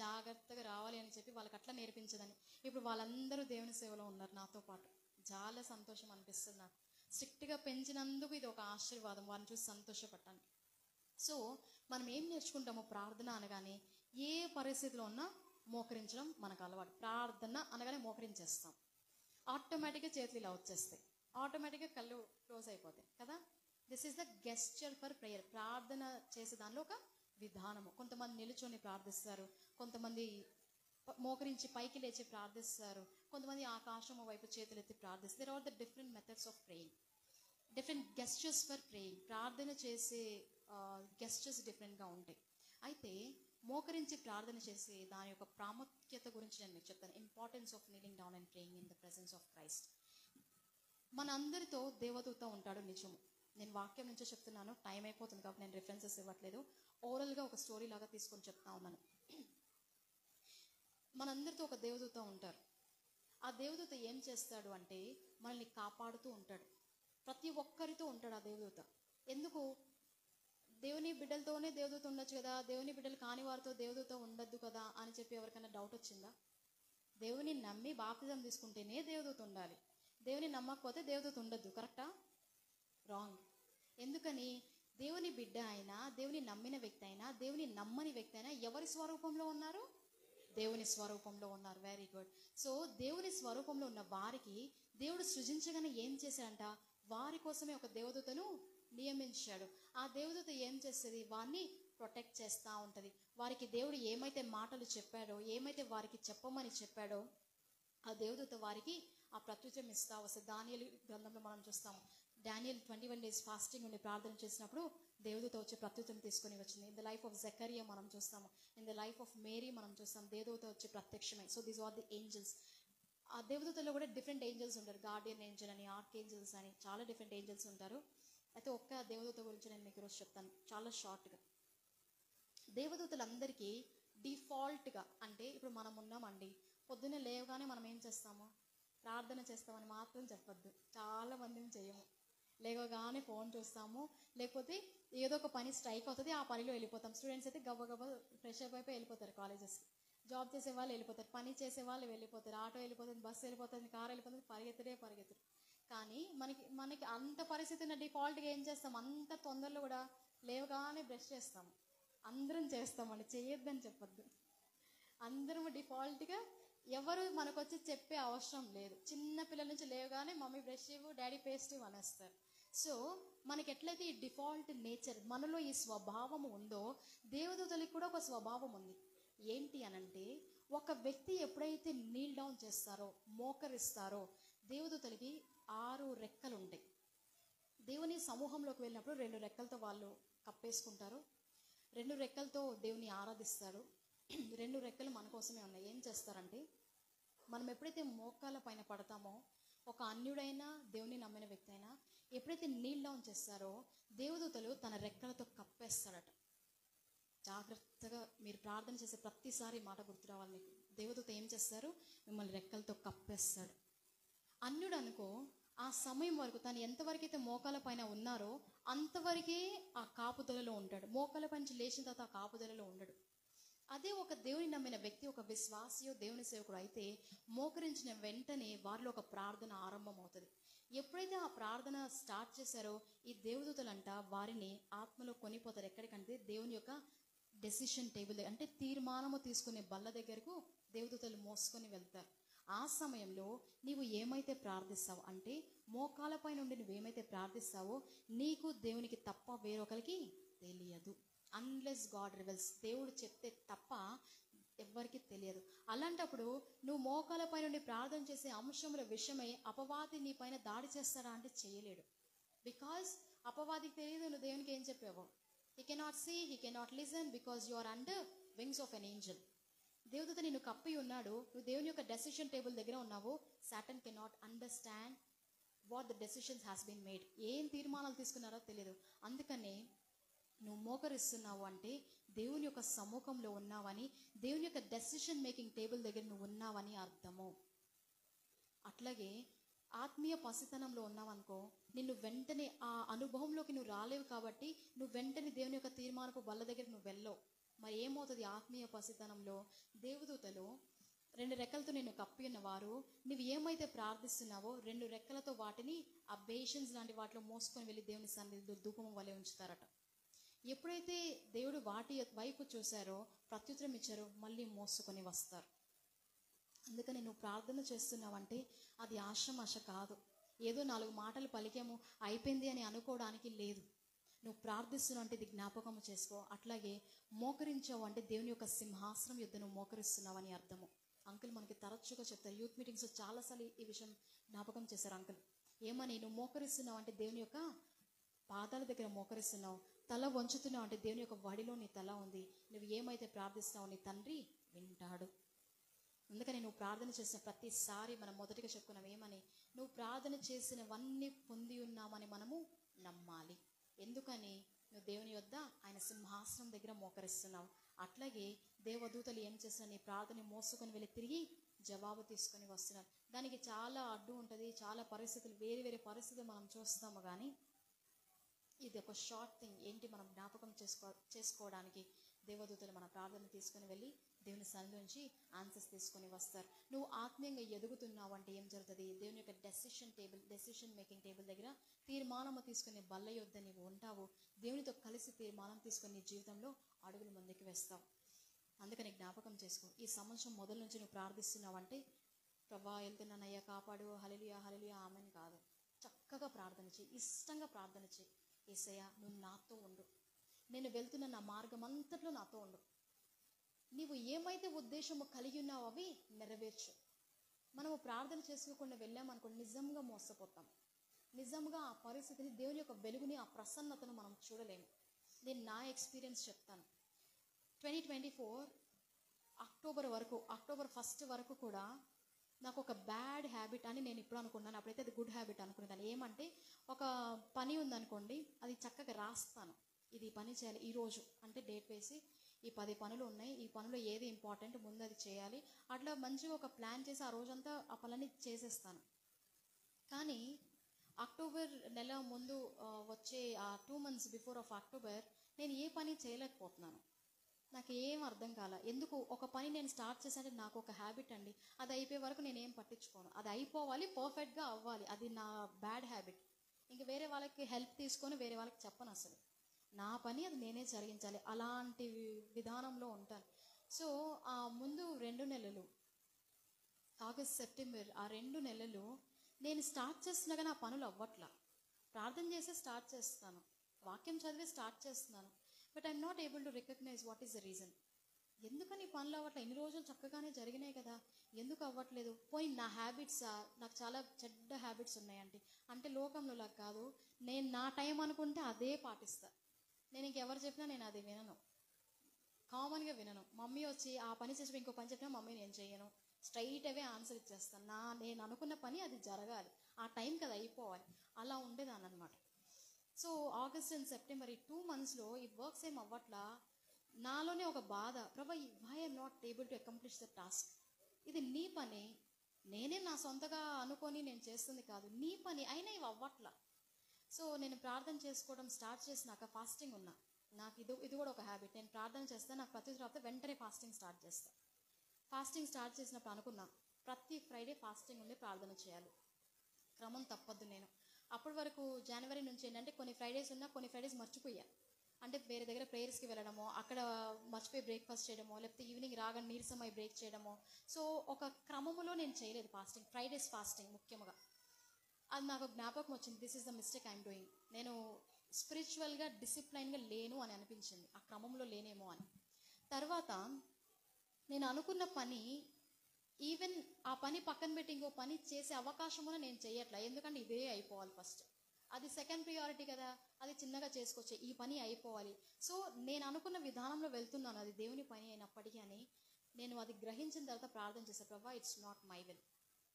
జాగ్రత్తగా రావాలి అని చెప్పి వాళ్ళకి అట్లా నేర్పించేదాన్ని. ఇప్పుడు వాళ్ళందరూ దేవుని సేవలో ఉన్నారు నాతో పాటు. చాలా సంతోషం అనిపిస్తుంది నాకు. స్ట్రిక్ట్గా పెంచినందుకు ఇది ఒక ఆశీర్వాదం, వారిని చూసి సంతోషపడటానికి. సో మనం ఏం నేర్చుకుంటామో, ప్రార్థన అనగానే ఏ పరిస్థితిలో ఉన్నా మోకరించడం మనకు అలవాటు. ప్రార్థన అనగానే మోకరించేస్తాం, ఆటోమేటిక్గా చేతులు ఇలా వచ్చేస్తాయి, ఆటోమేటిక్గా కళ్ళు క్లోజ్ అయిపోతాయి కదా. This is the gesture for prayer. ప్రార్థన చేసే దానిలో ఒక విధానము. కొంతమంది నిలుచొని ప్రార్థిస్తారు, కొంతమంది మోకరించి పైకి లేచి ప్రార్థిస్తారు, కొంతమంది ఆకాశము వైపు చేతులెత్తి ప్రార్థిస్తారు. There are the different methods of praying, different gestures for praying. ప్రార్థన చేసే గెస్చర్స్ డిఫరెంట్గా ఉంటాయి. అయితే మోకరించి ప్రార్థన చేసే దాని యొక్క ప్రాముఖ్యత గురించి నేను మీకు చెప్తాను. Importance of kneeling down and praying in the presence of Christ. మన అందరితో దేవదూత ఉంటాడు, నిజము. నేను వాక్యం నుంచే చెప్తున్నాను, టైం అయిపోతుంది కాబట్టి నేను రిఫరెన్సెస్ ఇవ్వట్లేదు. ఓరల్గా ఒక స్టోరీ లాగా తీసుకొని చెప్తా ఉన్నాను. మనందరితో ఒక దేవదూత ఉంటారు. ఆ దేవదూత ఏం చేస్తాడు అంటే మనల్ని కాపాడుతూ ఉంటాడు. ప్రతి ఒక్కరితో ఉంటాడు ఆ దేవదూత. ఎందుకు? దేవుని బిడ్డలతోనే దేవదూత ఉండొచ్చు కదా, దేవుని బిడ్డలు కాని వారితో దేవదూత ఉండద్దు కదా అని చెప్పి ఎవరికైనా డౌట్ వచ్చిందా? దేవుని నమ్మి బాప్తిజం తీసుకుంటేనే దేవదూత ఉండాలి, దేవుని నమ్మకపోతే దేవదూత ఉండద్దు. కరెక్టా? రాంగ్. ఎందుకని? దేవుని బిడ్డ అయినా, దేవుని నమ్మిన వ్యక్తి అయినా, దేవుని నమ్మని వ్యక్తి అయినా ఎవరి స్వరూపంలో ఉన్నారు? దేవుని స్వరూపంలో ఉన్నారు. Very good. సో దేవుని స్వరూపంలో ఉన్న వారికి దేవుడు సృజించగానే ఏం చేశాడంట? వారి కోసమే ఒక దేవదూతను నియమించాడు. ఆ దేవదూత ఏం చేస్తుంది? వారిని ప్రొటెక్ట్ చేస్తూ ఉంటుంది. వారికి దేవుడు ఏమైతే మాటలు చెప్పాడో, ఏమైతే వారికి చెప్పమని చెప్పాడో ఆ దేవదూత వారికి ఆ ప్రత్యుత్తరం ఇస్తూ వస్తుంది. దానియేలు గ్రంథంలో మనం చూస్తాము, డానియల్ 21 days ఫాస్టింగ్ ఉండి ప్రార్థన చేసినప్పుడు దేవదూత వచ్చి ప్రత్యుత్తరం తీసుకొని వచ్చింది. In the life of Zechariah మనం చూస్తాము, in the life of Mary మనం చూస్తాం, దేవదూత వచ్చి ప్రత్యక్షమై. So these are the angels. ఆ దేవదూతలో కూడా డిఫరెంట్ ఏంజల్స్ ఉంటారు. గార్డియన్ ఏంజల్ అని, ఆర్క్ ఏంజల్స్ అని, చాలా డిఫరెంట్ ఏంజల్స్ ఉంటారు. అయితే ఒక్క దేవదూత గురించి నేను మీకు ఈరోజు చెప్తాను చాలా షార్ట్గా. దేవదూతలందరికీ డిఫాల్ట్గా, అంటే ఇప్పుడు మనం ఉన్నామండి, పొద్దున్నే లేవగానే మనం ఏం చేస్తాము? ప్రార్థన చేస్తామని మాత్రం చెప్పొద్దు, చాలా మందిని చేయము. లేవగానే ఫోన్ చూస్తాము, లేకపోతే ఏదో ఒక పని స్ట్రైక్ అవుతుంది, ఆ పనిలో వెళ్ళిపోతాం. స్టూడెంట్స్ అయితే గబగబా ఫ్రెష్ అయిపోయి వెళ్ళిపోతారు కాలేజెస్కి. జాబ్ చేసే వాళ్ళు వెళ్ళిపోతారు, పని చేసే వాళ్ళు వెళ్ళిపోతారు, ఆటో వెళ్ళిపోతుంది, బస్సు వెళ్ళిపోతుంది, కారు వెళ్ళిపోతుంది, పరిగెత్తురు. కానీ మనకి అంత పరిస్థితి ఉన్న డిఫాల్ట్గా ఏం చేస్తాం? అంత తొందరలో కూడా లేవగానే బ్రష్ చేస్తాము. అందరం చేస్తామండి, చేయొద్దని చెప్పొద్దు. అందరం డిఫాల్ట్గా, ఎవరు మనకు వచ్చి చెప్పే అవసరం లేదు. చిన్న పిల్లల నుంచి లేవగానే మమ్మీ బ్రష్ ఇవ్వు, డాడీ పేస్ట్ ఇవ్వు అనేస్తారు. సో మనకి ఎట్లయితే ఈ డిఫాల్ట్ నేచర్, మనలో ఈ స్వభావం ఉందో, దేవదూతలకి కూడా ఒక స్వభావం ఉంది. ఏంటి అనంటే, ఒక వ్యక్తి ఎప్పుడైతే నీల్ డౌన్ చేస్తారో, మోకరిస్తారో, దేవదూతలకి 6 రెక్కలు ఉంటాయి. దేవుని సమూహంలోకి వెళ్ళినప్పుడు 2 రెక్కలతో వాళ్ళు కప్పేసుకుంటారు, 2 రెక్కలతో దేవుని ఆరాధిస్తారు. 2 రెక్కలు మన కోసమే ఉన్నాయి. ఏం చేస్తారంటే, మనం ఎప్పుడైతే మోకాళ్ళ పైన పడతామో, ఒక అన్యుడైనా దేవుని నమ్మిన వ్యక్తి అయినా ఎప్పుడైతే నీల్ డౌన్ చేస్తారో, దేవదూతలు తన రెక్కలతో కప్పేస్తాడట. జాగ్రత్తగా మీరు ప్రార్థన చేసే ప్రతిసారి మాట గుర్తు రావాలి మీకు. దేవదూత ఏం చేస్తారు? మిమ్మల్ని రెక్కలతో కప్పేస్తాడు. అన్యుడు అనుకో, ఆ సమయం వరకు తను ఎంతవరకు అయితే మోకాల పైన ఉన్నారో అంతవరకే ఆ కాపుదలలో ఉంటాడు. మోకాల పైన లేచిన తర్వాత ఆ కాపుదలలో ఉండడు. అదే ఒక దేవుని నమ్మిన వ్యక్తి, ఒక విశ్వాసియో దేవుని సేవకుడు అయితే మోకరించిన వెంటనే వారిలో ఒక ప్రార్థన ఆరంభం అవుతుంది. ఎప్పుడైతే ఆ ప్రార్థన స్టార్ట్ చేశారో, ఈ దేవదూతలంట వారిని ఆత్మలో కొనిపోతారు. ఎక్కడికంటే దేవుని యొక్క డెసిషన్ టేబుల్, అంటే తీర్మానము తీసుకునే బల్ల దగ్గరకు దేవదూతలు మోసుకొని వెళ్తారు. ఆ సమయంలో నీవు ఏమైతే ప్రార్థిస్తావో, అంటే మోకాలపై నుండి నువ్వేమైతే ప్రార్థిస్తావో నీకు దేవునికి తప్ప వేరొకరికి తెలియదు. అన్లెస్ గాడ్ రివెల్స్, దేవుడు చెప్తే తప్ప ఎవ్వరికి తెలియదు. అలాంటప్పుడు నువ్వు మోకాలపై నుండి ప్రార్థన చేసే అంశముల విషయమై అపవాది నీ పైన దాడి చేస్తాడా అంటే చేయలేడు. బికాజ్ అపవాదికి తెలియదు నువ్వు దేవునికి ఏం చెప్పావో. He cannot see, he cannot listen, because you are under wings of an angel. దేవదూత నిన్ను కప్పి ఉన్నాడు, నువ్వు దేవుని యొక్క డెసిషన్ టేబుల్ దగ్గర ఉన్నావు. Satan cannot understand what the decisions has been made. ఏం తీర్మానాలు తీసుకున్నారో తెలియదు. అందుకనే నువ్వు మోకరిస్తున్నావు అంటే దేవుని యొక్క సముఖంలో ఉన్నావని, దేవుని యొక్క డెసిషన్ మేకింగ్ టేబుల్ దగ్గర నువ్వు ఉన్నావని అర్థము. అట్లాగే ఆత్మీయ పసితనంలో ఉన్నావనుకో, నిన్ను వెంటనే ఆ అనుభవంలోకి నువ్వు రాలేవు కాబట్టి నువ్వు వెంటనే దేవుని యొక్క తీర్మానపు బల్ల దగ్గర నువ్వు వెళ్ళవు. మరి ఏమవుతుంది? ఆత్మీయ పసితనంలో దేవదూతలు 2 రెక్కలతో నిన్ను కప్పి ఉన్నవారు, నువ్వు ఏమైతే ప్రార్థిస్తున్నావో 2 రెక్కలతో వాటిని ఆ బేషన్స్ లాంటి వాటిలో మోసుకొని వెళ్ళి దేవుని సన్నిధిలో ధూపము వలె ఉంచుతారట. ఎప్పుడైతే దేవుడు వాటి వైపు చూశారో, ప్రత్యుత్తరం ఇచ్చారో, మళ్ళీ మోసుకొని వస్తారు. అందుకని నువ్వు ప్రార్థన చేస్తున్నావంటే అది ఆశమాష కాదు, ఏదో 4 మాటలు పలికాము అయిపోయింది అని అనుకోవడానికి లేదు. నువ్వు ప్రార్థిస్తున్నావు అంటే ఇది జ్ఞాపకం చేసుకో. అట్లాగే మోకరించావు అంటే దేవుని యొక్క సింహాసనం యుద్ధ నువ్వు మోకరిస్తున్నావు అని అర్థము. అంకుల్ మనకి తరచుగా చెప్తారు, యూత్ మీటింగ్స్లో చాలాసార్లు ఈ విషయం జ్ఞాపకం చేశారు అంకుల్. ఏమని, నువ్వు మోకరిస్తున్నావు అంటే దేవుని యొక్క పాదాల దగ్గర మోకరిస్తున్నావు, తల వంచుతున్నావు అంటే దేవుని యొక్క వడిలో నీ తల ఉంది. నువ్వు ఏమైతే ప్రార్థిస్తున్నావు నీ తండ్రి వింటాడు. అందుకని నువ్వు ప్రార్థన చేసిన ప్రతిసారి మనం మొదటిగా చెప్పుకున్నాం ఏమని, నువ్వు ప్రార్థన చేసినవన్నీ పొంది ఉన్నామని మనము నమ్మాలి. ఎందుకని, నువ్వు దేవుని యొద్ద ఆయన సింహాసనం దగ్గర మోకరిస్తున్నావు. అట్లాగే దేవదూతలు ఏం చేస్తున్నారు, నీ ప్రార్థన మోసుకొని వెళ్ళి తిరిగి జవాబు తీసుకొని వస్తున్నారు. దానికి చాలా అడ్డు ఉంటుంది, చాలా పరిస్థితులు, వేరే వేరే పరిస్థితులు మనం చూస్తాము. కానీ ఇది ఒక షార్ట్ థింగ్ ఏంటి, మనం జ్ఞాపకం చేసుకోవడానికి దేవదూతలు మన ప్రార్థన తీసుకొని వెళ్ళి దేవుని సన్నిధించి ఆన్సర్స్ తీసుకొని వస్తారు. నువ్వు ఆత్మీయంగా ఎదుగుతున్నావు అంటే ఏం జరుగుతుంది, దేవుని యొక్క డెసిషన్ మేకింగ్ టేబుల్ దగ్గర తీర్మానము తీసుకునే బల్ల యొద్ద నీవు ఉంటావు. దేవునితో కలిసి తీర్మానం తీసుకొని నీ జీవితంలో అడుగులు ముందుకు వేస్తావు. అందుకని జ్ఞాపకం చేసుకో, ఈ సంవత్సరం మొదలు నుంచి నువ్వు ప్రార్థిస్తున్నావు అంటే ప్రభా వెళ్తున్నానయ్యా కాపాడు, హల్లెలూయా హల్లెలూయా ఆమెన్ కాదు. చక్కగా ప్రార్థన చేయి, ఇష్టంగా ప్రార్థన చేయి. యేసయ్యా నువ్వు నాతో ఉండు, నేను వెళ్తున్న నా మార్గం అంతట్లో నాతో ఉండు, నీవు ఏమైతే ఉద్దేశము కలిగి ఉన్నావో అవి నెరవేర్చు. మనము ప్రార్థన చేసుకోకుండా వెళ్ళామనుకోండి, నిజంగా మోసపోతాం. నిజంగా ఆ పరిస్థితిని, దేవుని యొక్క వెలుగుని, ఆ ప్రసన్నతను మనం చూడలేము. నేను నా ఎక్స్పీరియన్స్ చెప్తాను. 2024 అక్టోబర్ 1 వరకు కూడా నాకు ఒక బ్యాడ్ హ్యాబిట్ అని నేను ఇప్పుడు అనుకున్నాను. అప్పుడైతే అది గుడ్ హ్యాబిట్ అనుకునేదాన్ని. ఏమంటే, ఒక పని ఉందనుకోండి, అది చక్కగా రాస్తాను, ఇది పని చేయాలి ఈరోజు అంటే డేట్ వేసి, ఈ 10 పనులు ఉన్నాయి, ఈ పనులు ఏది ఇంపార్టెంట్ ముందు అది చేయాలి, అట్లా మంచిగా ఒక ప్లాన్ చేసి ఆ రోజంతా ఆ పనులని చేసేస్తాను. కానీ అక్టోబర్ నెల ముందు వచ్చే ఆ 2 months బిఫోర్ ఆఫ్ అక్టోబర్ నేను ఏ పని చేయలేకపోతున్నాను. నాకు ఏం అర్థం కాల. ఎందుకు, ఒక పని నేను స్టార్ట్ చేశానంటే నాకు ఒక హ్యాబిట్ అండి, అది అయిపోయే వరకు నేనేం పట్టించుకోను, అది అయిపోవాలి, పర్ఫెక్ట్గా అవ్వాలి, అది నా బ్యాడ్ హ్యాబిట్. ఇంక వేరే వాళ్ళకి హెల్ప్ తీసుకొని వేరే వాళ్ళకి చెప్పను, అసలు నా పని అది నేనే జరిగించాలి, అలాంటి విధానంలో ఉంటాను. సో ఆ ముందు 2 నెలలు, ఆగస్ట్ సెప్టెంబర్, ఆ 2 నెలలు నేను స్టార్ట్ చేస్తున్నా కానీ ఆ పనులు అవ్వట్లా. ప్రార్థన చేసి స్టార్ట్ చేస్తాను, వాక్యం చదివి స్టార్ట్ చేస్తున్నాను, but I'm not able to recognise what is the reason. ఎందుకని పనులు అవ్వట్లేదు, ఇన్ని రోజులు చక్కగానే జరిగినాయి కదా, ఎందుకు అవ్వట్లేదు? పోయి నా హ్యాబిట్సా, నాకు చాలా చెడ్డ హ్యాబిట్స్ ఉన్నాయండి అంటే లోకంలో లాగా కాదు, నేను నా టైం అనుకుంటే అదే పాటిస్తా. నేను ఇంకెవరు చెప్పినా నేను అది వినను, కామన్గా వినను. మమ్మీ వచ్చి ఆ పని చేసి ఇంకో పని చెప్పినా మమ్మీ నేను చేయను, స్ట్రైట్ అవే ఆన్సర్ ఇచ్చేస్తాను. నేను అనుకున్న పని అది జరగాలి, ఆ టైంకి అది అయిపోవాలి, అలా ఉండేదాన్ని అనమాట. సో ఆగస్ట్ అండ్ సెప్టెంబర్ ఈ 2 monthsలో ఈ వర్క్స్ ఏం అవ్వట్లా. నాలోనే ఒక బాధ, ప్రభా why I'm not able to accomplish the task. ఇది నీ పని, నేనే నా సొంతగా అనుకొని నేను చేస్తుంది కాదు, నీ పని అయినా ఇవి అవ్వట్లా. సో నేను ప్రార్థన చేసుకోవడం స్టార్ట్ చేసినాక ఫాస్టింగ్ ఉన్నా. నాకు ఇది కూడా ఒక హ్యాబిట్, నేను ప్రార్థన చేస్తే నాకు ప్రతి తర్వాత వెంటనే ఫాస్టింగ్ స్టార్ట్ చేస్తాను. ఫాస్టింగ్ స్టార్ట్ చేసినప్పుడు అనుకున్నా, ప్రతి ఫ్రైడే ఫాస్టింగ్ ఉండి ప్రార్థన చేయాలి, క్రమం తప్పద్దు. నేను అప్పటి వరకు జనవరి నుంచి ఏంటంటే కొన్ని ఫ్రైడేస్ ఉన్నా, కొన్ని ఫ్రైడేస్ మర్చిపోయా. అంటే వేరే దగ్గర ప్రేయర్స్కి వెళ్ళడమో, అక్కడ మర్చిపోయి బ్రేక్ఫాస్ట్ చేయడమో, లేకపోతే ఈవినింగ్ రాగానే నీరసమై బ్రేక్ చేయడమో. సో ఒక క్రమములో నేను చేయలేదు ఫాస్టింగ్, ఫ్రైడేస్ ఫాస్టింగ్ ముఖ్యంగా. అది నాకు జ్ఞాపకం వచ్చింది, this is the mistake I'm doing. నేను స్పిరిచువల్గా డిసిప్లైన్గా లేను అని అనిపించింది, ఆ క్రమంలో లేనేమో అని. తర్వాత నేను అనుకున్న పని, ఈవెన్ ఆ పని పక్కన పెట్టి ఇంకో పని చేసే అవకాశమున నేను చేయట్లా. ఎందుకంటే ఇదే అయిపోవాలి ఫస్ట్, అది సెకండ్ ప్రియారిటీ కదా, అది చిన్నగా చేసుకోవచ్చు, ఈ పని అయిపోవాలి. సో నేను అనుకున్న విధానంలో వెళ్తున్నాను, అది దేవుని పని అయినప్పటికీ అని నేను అది గ్రహించిన తర్వాత ప్రార్థన చేశాను, ప్రభా ఇట్స్ నాట్ మై విల్,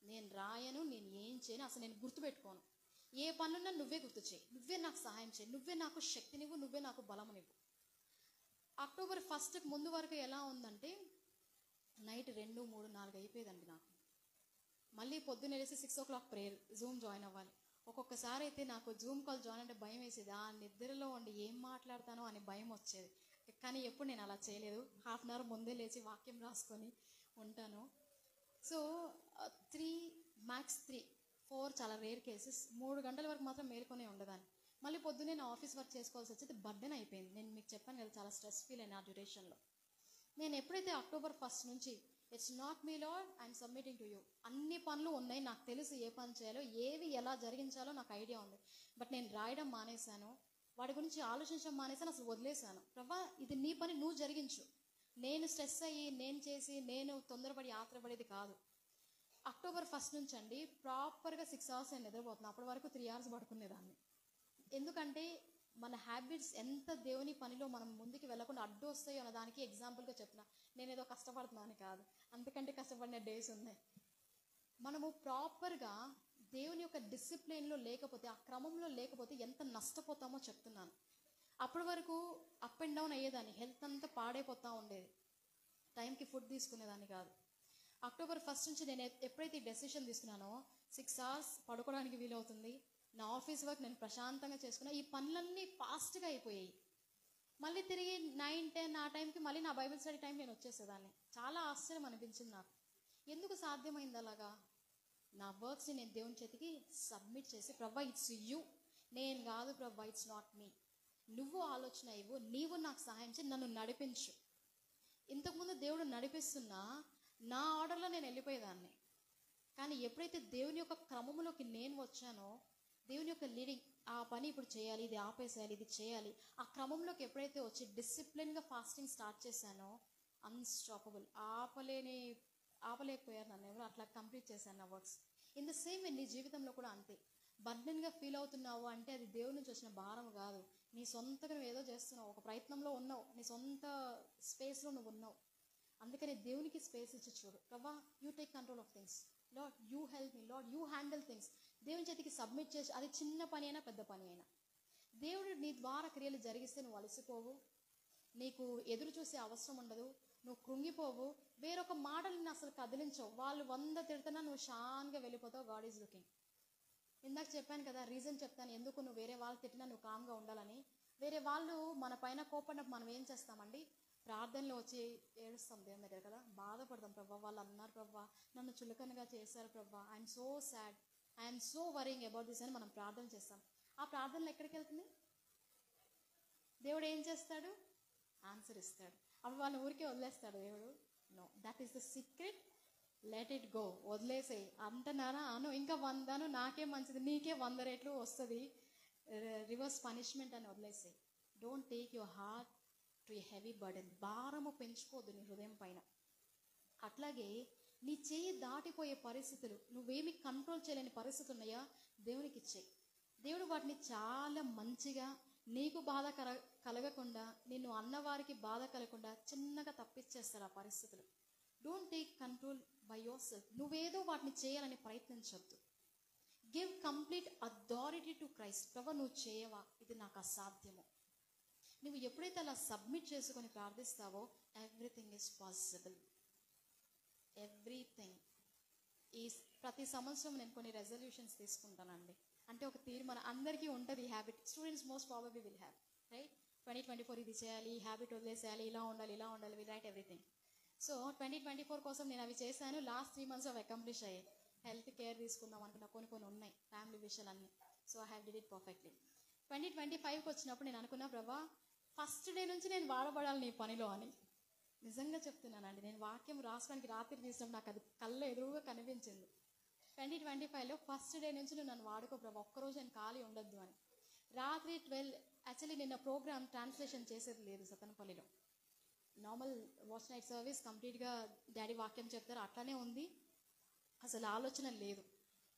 నేను రాయను, నేను ఏం చేయను, అసలు నేను గుర్తుపెట్టుకోను, ఏ పనున్నా నువ్వే గుర్తు చేయి, నువ్వే నాకు సహాయం చేయి, నువ్వే నాకు శక్తినివ్వు, నువ్వే నాకు బలమునివ్వు. అక్టోబర్ 1 ముందు వరకు ఎలా ఉందంటే, నైట్ 2, 3, 4 అయిపోయేదండి నాకు. మళ్ళీ పొద్దున్న లేసి 6 o'clock ప్రేయర్, జూమ్ జాయిన్ అవ్వాలి. ఒక్కొక్కసారి అయితే నాకు జూమ్ కాల్ జాయిన్ అంటే భయం వేసేది, ఆ నిద్రలో ఉండి ఏం మాట్లాడతానో అని భయం వచ్చేది. కానీ ఎప్పుడు నేను అలా చేయలేదు, 1/2 hour ముందే లేచి వాక్యం రాసుకొని ఉంటాను. సో 3 max 3, 4 చాలా రేర్ కేసెస్. 3 గంటల వరకు మాత్రం మేలుకొనే ఉండదాన్ని. మళ్ళీ పొద్దున్నే నా ఆఫీస్ వర్క్ చేసుకోవాల్సి వచ్చేది బర్డెన్ అయిపోయింది. నేను మీకు చెప్పాను కదా, చాలా స్ట్రెస్ ఫీల్ అయినా ఆ డ్యూరేషన్లో. నేను ఎప్పుడైతే October 1 నుంచి it's not me lord, I'm submitting to you, అన్ని పనులు ఉన్నాయి, నాకు తెలుసు ఏ పని చేయాలో, ఏవి ఎలా జరిగించాలో నాకు ఐడియా ఉంది, బట్ నేను రాయడం మానేశాను, వాడి గురించి ఆలోచించడం మానేశాను, అసలు వదిలేశాను. ప్రభా ఇది నీ పని, నువ్వు జరిగించు, నేను స్ట్రెస్ అయ్యి నేను చేసి నేను తొందరపడి ఆత్రపడేది కాదు. October 1 నుంచి అండి ప్రాపర్గా 6 hours నేను నిద్రపోతున్నాను. అప్పటి వరకు 3 hours పడుకునేదాన్ని. ఎందుకంటే మన హ్యాబిట్స్ ఎంత దేవుని పనిలో మనం ముందుకు వెళ్ళకుండా అడ్డు వస్తాయో అన్న దానికి ఎగ్జాంపుల్గా చెప్తున్నా. నేను ఏదో కష్టపడుతున్నాను కాదు, అంతకంటే కష్టపడిన డేస్ ఉన్నాయి. మనము ప్రాపర్గా దేవుని యొక్క డిసిప్లిన్లో లేకపోతే, ఆ క్రమంలో లేకపోతే ఎంత నష్టపోతామో చెప్తున్నాను. అప్పటి వరకు అప్ అండ్ డౌన్ అయ్యేదాన్ని, హెల్త్ అంతా పాడైపోతూ ఉండేది, టైంకి ఫుడ్ తీసుకునేదాన్ని కాదు. October 1 నుంచి నేను ఎప్పుడైతే ఈ డెసిషన్ తీసుకున్నానో 6 hours పడుకోవడానికి వీలవుతుంది, నా ఆఫీస్ వర్క్ నేను ప్రశాంతంగా చేసుకున్నా, ఈ పనులన్నీ ఫాస్ట్గా అయిపోయాయి. మళ్ళీ తిరిగి 9-10 ఆ టైంకి మళ్ళీ నా బైబిల్ స్టడీ టైం నేను వచ్చేసేదాన్ని. చాలా ఆశ్చర్యం అనిపించింది నాకు, ఎందుకు సాధ్యమైంది అలాగా. నా వర్క్స్ని నేను దేవుని చేతికి సబ్మిట్ చేసి, ప్రభా ఇట్స్ యూ, నేను కాదు ప్రభా, ఇట్స్ నాట్ మీ, నువ్వు ఆలోచన ఇవ్వు, నీవు నాకు సహాయం చేసి నన్ను నడిపించు. ఇంతకుముందు దేవుడు నడిపిస్తున్నా నా ఆర్డర్లో నేను వెళ్ళిపోయేదాన్ని. కానీ ఎప్పుడైతే దేవుని యొక్క క్రమంలోకి నేను వచ్చానో, దేవుని యొక్క లీడింగ్, ఆ పని ఇప్పుడు చేయాలి, ఇది ఆపేసేయాలి, ఇది చేయాలి, ఆ క్రమంలోకి ఎప్పుడైతే వచ్చి డిసిప్లిన్గా ఫాస్టింగ్ స్టార్ట్ చేశానో, అన్స్టాపబుల్, ఆపలేకపోయారు నన్ను ఎవరు, అట్లా కంప్లీట్ చేశాను నా works. In the same way నీ జీవితంలో కూడా అంతే. బర్డెన్గా ఫీల్ అవుతున్నావు అంటే అది దేవుడి నుంచి వచ్చిన భారం కాదు, నీ సొంతగా నువ్వు ఏదో చేస్తున్నావు, ఒక ప్రయత్నంలో ఉన్నావు, నీ సొంత స్పేస్లో నువ్వు ఉన్నావు. అందుకని దేవునికి స్పేస్ ఇచ్చి చూడు. ప్రభా you take control of things, lord you help me, lord you handle things. దేవుని చేతికి సబ్మిట్ చేసి, అది చిన్న పని అయినా పెద్ద పని అయినా దేవుడు నీ ద్వారా క్రియలు జరిగిస్తే నువ్వు అలసిపోవు, నీకు ఎదురు చూసే అవసరం ఉండదు, నువ్వు కృంగిపోవు, వేరొక మాటలు అసలు కదిలించవు. వాళ్ళు 100 తిడుతున్నా నువ్వు షాన్గా వెళ్ళిపోతావు. God is looking. ఇందాక చెప్పాను కదా, రీజన్ చెప్తాను ఎందుకు నువ్వు వేరే వాళ్ళు తిట్టినా నువ్వు కామ్గా ఉండాలని. వేరే వాళ్ళు మన పైన కోపడినప్పుడు మనం ఏం చేస్తామండి, ప్రార్థనలో వచ్చి ఏడుస్తాం దేవుని దగ్గర కదా, బాధపడతాం. ప్రభా వాళ్ళు అన్నారు ప్రభా, నన్ను చులకనగా చేశారు ప్రభా, I'm so sad, I'm so worrying about this అని మనం ప్రార్థన చేస్తాం. ఆ ప్రార్థనలు ఎక్కడికి వెళ్తుంది? దేవుడు ఏం చేస్తాడు? ఆన్సర్ ఇస్తాడు. అప్పుడు వాళ్ళ ఊరికే వదిలేస్తాడు దేవుడు? No, that is the secret. Let it go, వదిలేసేయి. అంటున్నారా అను, ఇంకా 100 నాకే మంచిది, నీకే 100 రెట్లు వస్తుంది, రివర్స్ పనిష్మెంట్ అని వదిలేసేయి. Don't take your heart to a heavy burden. భారము పెంచుకోవద్దు నీ హృదయం పైన. అట్లాగే నీ చేయి దాటిపోయే పరిస్థితులు, నువ్వేమి కంట్రోల్ చేయలేని పరిస్థితులు ఉన్నాయా, దేవునికి ఇచ్చేయి. దేవుడు వాటిని చాలా మంచిగా, నీకు బాధ కలగకుండా, నిన్ను అన్నవారికి బాధ కలగకుండా చిన్నగా తప్పించేస్తాడు ఆ పరిస్థితులు. Don't take control by yourself. నువ్వేదో వాటిని చేయాలని ప్రయత్నించొద్దు. Give complete authority to Christ. ప్రభు నువ్వు చేయవా, ఇది నాకు అసాధ్యము. నువ్వు ఎప్పుడైతే అలా సబ్మిట్ చేసుకొని ప్రార్థిస్తావో, everything is possible. Everything is. ప్రతి సంవత్సరం నేను కొన్ని రెజల్యూషన్స్ తీసుకుంటానండి. అంటే ఒక తీర్మానం అందరికీ ఉంటుంది, ఈ habit. Students most probably will have, right? 2024 ఇది చేయాలి, ఈ హ్యాబిట్ వదిలేసేయాలి, ఇలా ఉండాలి, విల్ రైట్ ఎవ్రీథింగ్. సో 2024 కోసం నేను అవి చేశాను. లాస్ట్ 3 months అవి అకంప్లిష్ అయ్యాయి. హెల్త్ కేర్ తీసుకుందాం అనుకున్న కొన్ని ఉన్నాయి, ఫ్యామిలీ విషయాలన్నీ. So I have did it perfectly. 2025కి వచ్చినప్పుడు నేను అనుకున్నా, ప్రభా ఫస్ట్ డే నుంచి నేను వాడబడాలి నీ పనిలో అని. నిజంగా చెప్తున్నానండి, నేను వాక్యం రాసుకోవడానికి రాత్రి తీసినప్పుడు నాకు అది కళ్ళ ఎదురుగా కనిపించింది. 2025లో ఫస్ట్ డే నుంచి నువ్వు నన్ను వాడుకో ప్రభా, ఒక్కరోజు నేను ఖాళీ ఉండొద్దు అని. రాత్రి 12 యాక్చువల్లీ నిన్న ప్రోగ్రామ్ ట్రాన్స్లేషన్ చేసేది లేదు సతనపల్లిలో. నార్మల్ వాచ్ నైట్ సర్వీస్ కంప్లీట్గా డాడీ వాక్యం చెప్తారు, అట్లానే ఉంది, అసలు ఆలోచన లేదు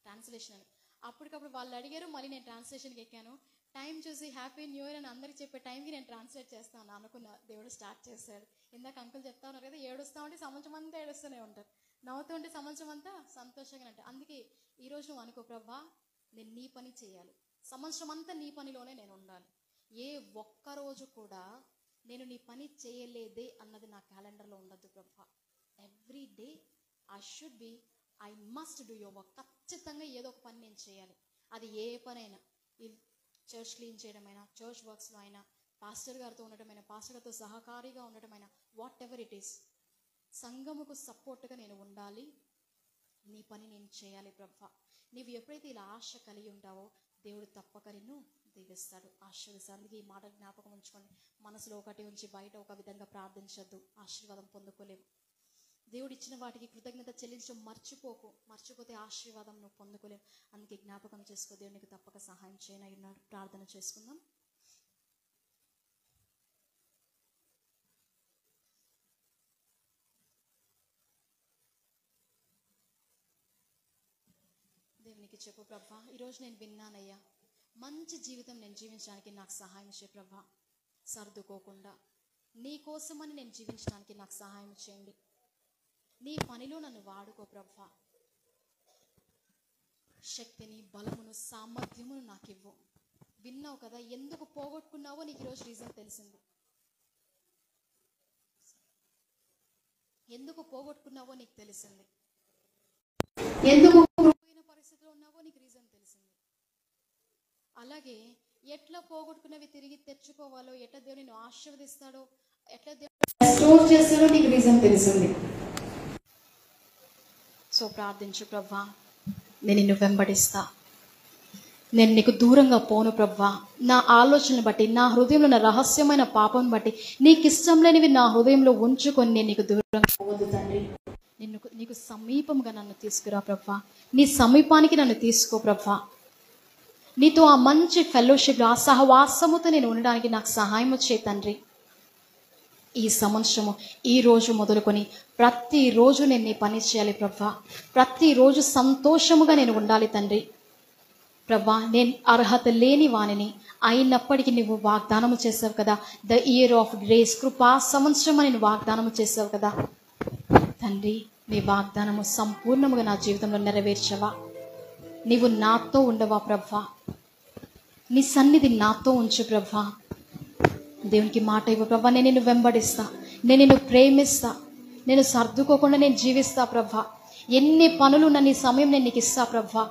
ట్రాన్స్లేషన్ అని. అప్పటికప్పుడు వాళ్ళు అడిగారు, మళ్ళీ నేను ట్రాన్స్లేషన్కి ఎక్కాను. టైం చూసి హ్యాపీ న్యూ ఇయర్ అని అందరికి చెప్పే టైంకి నేను ట్రాన్స్లేట్ చేస్తాను అనుకున్న. దేవుడు స్టార్ట్ చేశాడు. ఇందాక అంకుల్ చెప్తా ఉన్నారు కదా, ఏడుస్తూ ఉంటే సంవత్సరం అంతా ఏడుస్తూనే ఉంటారు, నవ్వుతూ ఉంటే సంవత్సరం అంతా సంతోషంగా ఉంటారు. అందుకే ఈరోజు నువ్వు అనుకో, ప్రభా నేను నీ పని చేయాలి, సంవత్సరం అంతా నీ పనిలోనే నేను ఉండాలి, ఏ ఒక్కరోజు కూడా నేను నీ పని చేయలేదే అన్నది నా క్యాలెండర్లో ఉండద్దు ప్రభా. Every day I must do your work. ఖచ్చితంగా ఏదో ఒక పని నేను చేయాలి. అది ఏ పనైనా, ఈ చర్చ్ క్లీన్ చేయడమైనా, చర్చ్ వర్క్స్లో అయినా, పాస్టర్ గారితో ఉండటమైనా, పాస్టర్ గారితో సహకారిగా ఉండటమైనా, వాట్ ఎవర్ ఇట్ ఈస్, సంఘముకు సపోర్ట్గా నేను ఉండాలి, నీ పని నేను చేయాలి ప్రభా. నీవు ఎప్పుడైతే ఇలా ఆశ కలిగి ఉంటావో, దేవుడు తప్పక నిన్ను దీవిస్తాడు, ఆశీర్వదిస్తాడు. అందుకే ఈ మాట జ్ఞాపకం ఉంచుకోండి. మనసులో ఒకటి ఉంచి బయట ఒక విధంగా ప్రార్థించద్దు, ఆశీర్వాదం పొందుకోలేము. దేవుడు ఇచ్చిన వాటికి కృతజ్ఞత చెల్లించడం మర్చిపోతే ఆశీర్వాదం నువ్వు పొందుకోలేవు. అందుకే జ్ఞాపకం చేసుకో, దేవునికి తప్పక సహాయం చేయనై ఉన్నాడు. ప్రార్థన చేసుకుందాం. దేవునికి చెప్పు, ప్రభా ఈరోజు నేను విన్నానయ్యా, మంచి జీవితం నేను జీవించడానికి నాకు సహాయం చేయ ప్రభా. సర్దుకోకుండా నీ కోసమని నేను జీవించడానికి నాకు సహాయం చేయండి. నీ పనిలో నన్ను వాడుకో ప్రభా. శక్తిని, బలమును, సామర్థ్యమును నాకు ఇవ్వు. విన్నావు కదా, ఎందుకు పోగొట్టుకున్నావో నీకు ఈరోజు రీజన్ తెలిసింది. ఎందుకు పోగొట్టుకున్నావో నీకు తెలిసింది. ఎందుకు పోయిన పరిస్థితిలో ఉన్నావో నీకు రీజన్ తెలిసింది. అలాగే ఎట్లా పోగొట్టుకున్నవి తిరిగి తెచ్చుకోవాలో, ఎట్లా దేవుడు నిన్ను ఆశీర్వదిస్తాడో, ఎట్లా దేవుడు స్టోర్ చేస్తాడో నీకు రీజన్ తెలిసింది. సో ప్రార్థించు, ప్రభా నేను నిన్ను వెంబడిస్తా, నేను నీకు దూరంగా పోను ప్రభా. నా ఆలోచనను బట్టి, నా హృదయంలో ఉన్న రహస్యమైన పాపం బట్టి, నీకు ఇష్టం లేనివి నా హృదయంలో ఉంచుకొని నేను నీకు దూరంగా పోవద్దు తండ్రి. నీకు సమీపంగా నన్ను తీసుకురా ప్రభా. నీ సమీపానికి నన్ను తీసుకో ప్రభా. నీతో ఆ మంచి ఫెలోషిప్, ఆ సహవాసముతో నేను ఉండడానికి నాకు సహాయం చేయి తండ్రి. ఈ సంవత్సరము, ఈ రోజు మొదలుకొని ప్రతిరోజు నేను నీ పని చేయాలి ప్రభా. ప్రతిరోజు సంతోషముగా నేను ఉండాలి తండ్రి. ప్రభా నేను అర్హత లేని వాణిని అయినప్పటికీ నువ్వు వాగ్దానము చేసావు కదా, ద ఇయర్ ఆఫ్ గ్రేస్, కృపా సంవత్సరం నేను వాగ్దానము చేసావు కదా తండ్రి. నీ వాగ్దానము సంపూర్ణముగా నా జీవితంలో నెరవేర్చవా? నీవు నాతో ఉండవా ప్రభా? నీ సన్నిధి నాతో ఉంచు ప్రభా. దేవునికి మాట ఇవ్వ ప్రభా. నేను నిన్ను వెంబడిస్తా, నేను నిన్ను ప్రేమిస్తా, నేను సర్దుకోకుండా నేను జీవిస్తా ప్రభా. ఎన్ని పనులున్నా నీ సమయం నేను నీకు ఇస్తా ప్రభా.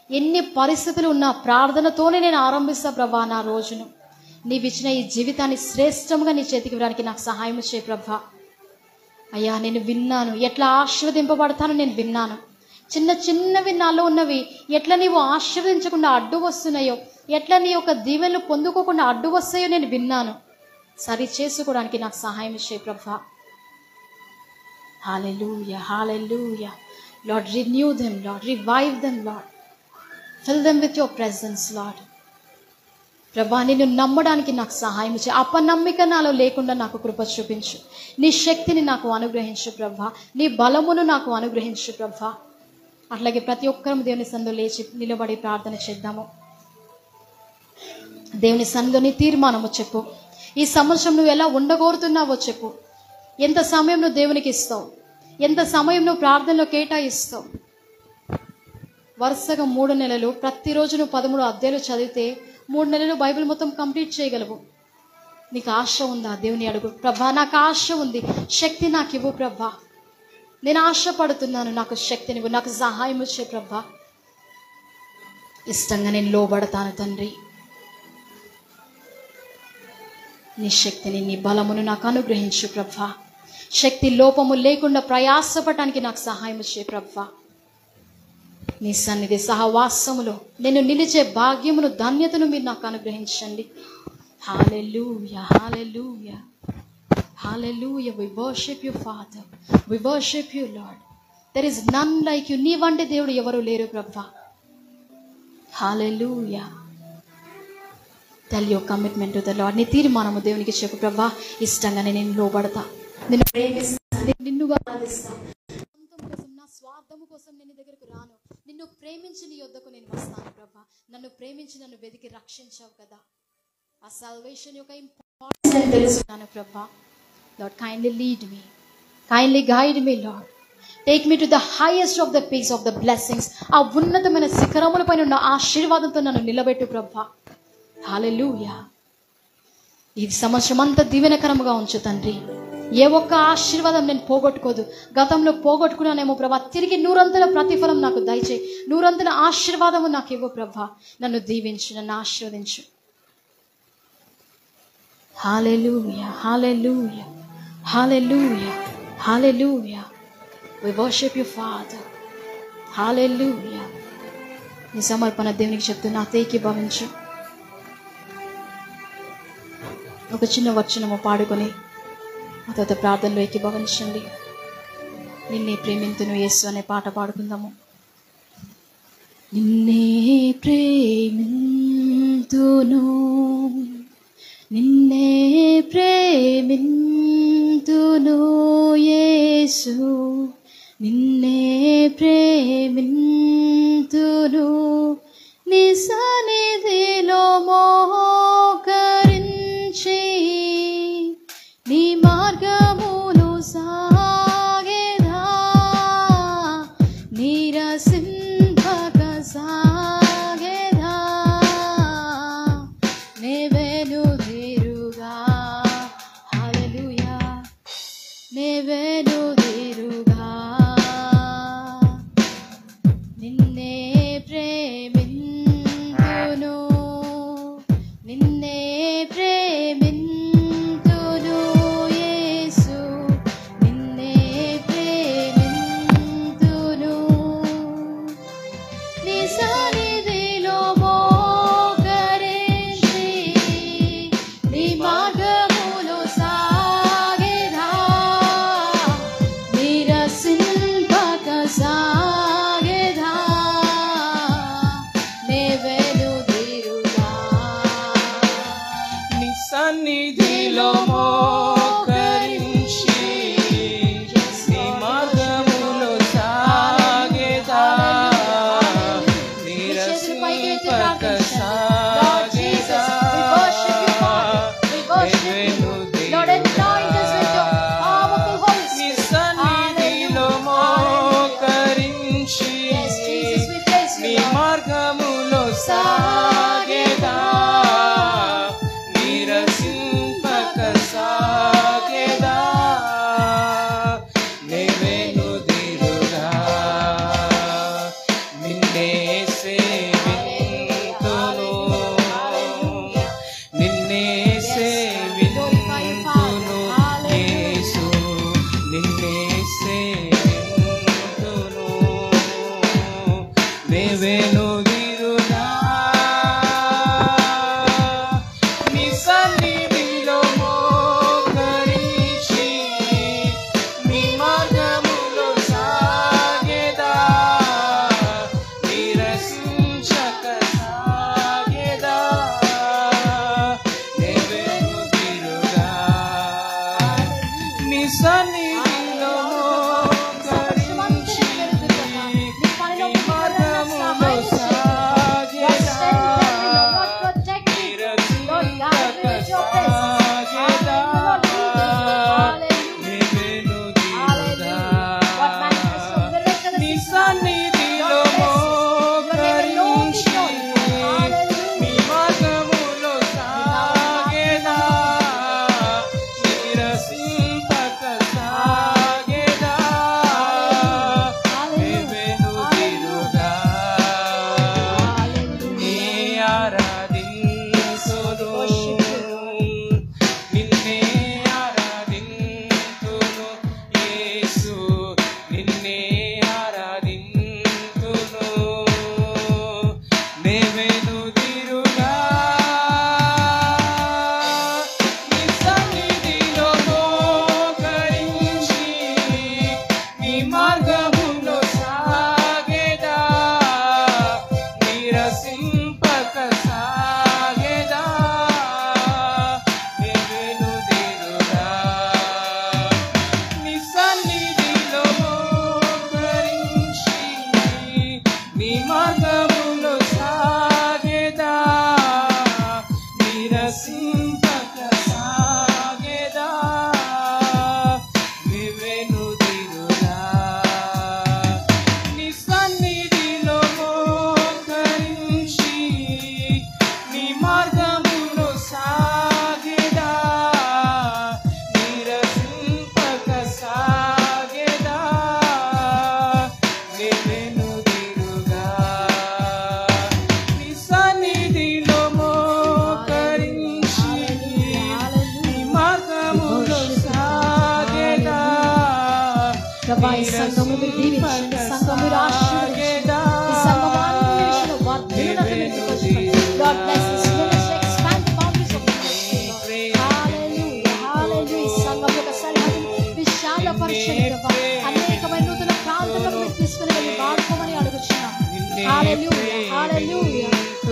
ఎన్ని పరిస్థితులు ఉన్నా ప్రార్థనతోనే నేను ఆరంభిస్తా ప్రభా నా రోజును. నీవిచ్చిన ఈ జీవితాన్ని శ్రేష్టంగా నీ చేతికి ఇవ్వడానికి నాకు సహాయం చేయ ప్రభా. అయ్యా నేను విన్నాను, ఎట్లా ఆశీర్వదింపబడతానో నేను విన్నాను. చిన్న చిన్నవి నాలో ఉన్నవి ఎట్లా నీవు ఆశీర్వదించకుండా అడ్డు వస్తున్నాయో, ఎట్లా నీ యొక్క దీవెనలు పొందుకోకుండా అడ్డు వస్తాయో నేను విన్నాను. సరి చేసుకోవడానికి నాకు సహాయం చేయ ప్రభా. Hallelujah, hallelujah. Lord renew them, Lord revive them, Lord fill them with your presence Lord. ప్రభా నిన్ను నమ్మడానికి నాకు సహాయం చేయి. అపనమ్మిక నాలో లేకుండా నాకు కృప చూపించు. నీ శక్తిని నాకు అనుగ్రహించు ప్రభా. నీ బలమును నాకు అనుగ్రహించు ప్రభా. అట్లాగే ప్రతి ఒక్కరూ దేవుని సన్నిధిలో లేచి నిలబడి ప్రార్థన చేద్దాము. దేవుని సన్నిధిలో నీ తీర్మానము చెప్పు. ఈ సంవత్సరం నువ్వు ఎలా ఉండగోరుతున్నావో చెప్పు. ఎంత సమయం నువ్వు దేవునికి ఇస్తావు, ఎంత సమయం నువ్వు ప్రార్థనలో కేటాయిస్తావు. వరుసగా 3 నెలలు ప్రతిరోజు నువ్వు 13 అధ్యాయాలు చదివితే 3 నెలలు బైబిల్ మొత్తం కంప్లీట్ చేయగలవు. నీకు ఆశ ఉందా? దేవుని అడుగు. ప్రభా నాకు ఆశ ఉంది, శక్తి నాకు ఇవ్వు ప్రభా. నేను ఆశపడుతున్నాను, నాకు శక్తినివ్వు, నాకు సహాయం వచ్చే ప్రభా. ఇష్టంగా నేను లోబడతాను తండ్రి. నీ శక్తిని, నీ బలమును నాకు అనుగ్రహించు ప్రభా. శక్తి లోపము లేకుండా ప్రయాసపడటానికి నాకు సహాయం వచ్చే ప్రభా. నీ సన్నిధి సహవాసములో నేను నిలిచే భాగ్యమును, ధన్యతను మీరు నాకు అనుగ్రహించండి. హల్లెలూయా, hallelujah, hallelujah. We worship you Father, we worship you Lord. There is none like you. నీ వంటి దేవుడు ఎవరు లేరు ప్రభా. హల్లెలూయా. Tell your commitment to the Lord. నీ తీర్మానము దేవునికి చెప్పు ప్రభా. ఇష్టంగానే నేను లోబడతా, నిన్ను ప్రేమిస్తా, నిన్నుగా ఆరాధిస్తా. నా స్వార్థము కోసం నేను దగ్గరకు రాను. నిన్ను ప్రేమించి నీ యొద్దకు నేను వస్తాను ప్రభా. నన్ను ప్రేమించి నన్ను వెతికి రక్షించావు కదా. ఆ సల్వేషన్ యొక్క ఇంపార్టెన్స్ నేను తెలుసుకున్నాను ప్రభా. Lord kindly lead me, kindly guide me lord. Take me to the highest of the peaks of the blessings. ఆ ఉన్నతమైన శిఖరముల పైన ఉన్న ఆశీర్వాదంతో నన్ను నిలబెట్టు ప్రభా. హల్లెలూయా. ఈ సంవత్సరం అంతా దీవెనకరంగా ఉంచు తండ్రి. ఏ ఒక్క ఆశీర్వాదం నేను పోగొట్టుకోదు. గతంలో పోగొట్టుకున్నానేమో ప్రభా, తిరిగి 100 ప్రతిఫలం నాకు దయచేయి. 100 ఆశీర్వాదము నాకు ఇవ్వు ప్రభా. నన్ను దీవించు, నన్ను ఆశీర్వదించు. హల్లెలూయా, hallelujah, hallelujah, hallelujah. We worship you Father. హల్లెలూయా. నీ సమర్పణ దేవునికి చెప్తున్నా, ఏకీభవించు. ఒక చిన్న వచనము పాడుకొని ఆ తర్వాత ప్రార్థనలో ఏకీభవించండి. నిన్నే ప్రేమింతును యేసు అనే పాట పాడుకుందాము. నిన్నే ప్రేమింతును, నిన్నే ప్రేమింతును యేసు, నిన్నే ప్రేమింతును, నీ సన్నిధిలో మోకరించి నీ మార్గమును సాగేదా, నీరసింపక సాగేదా, నే వెనుదిరుగా హల్లెలూయా, నే వెనుదిరుగా నిన్నే ప్రేమింతును, నిన్నే ప్రేమింతును యేసు, నిన్నే ప్రేమింతును, నీ సన్నిధిలో మోకరించి నీ మార్గమును సాగేదా, నీరసింపక సాగేదా, నే వెనుదిరుగా నీ సన్నిధిలో మోకరించి నీ మార్గములో సాగేదా, నీరసింపక సాగేదా, నీ సన్నిధిలో మోకరించి నీ మార్గములో సాగేదా, నీరసింపక సాగేదా, నే వెనుదిరుగా నిన్నే సేవింతును, నిన్నే సేవింతును యేసు, నిన్నే సేవింతును, నే వెనుదిరుగా నీ సన్నిధిలో మోకరించి నీ మార్గములో సాగేదా, నీరసించక సాగేదా, నే వెనుదిరుగా నీ సన్నిధిలో మోకరించి నీ మార్గములో Hallelujah. Hallelujah.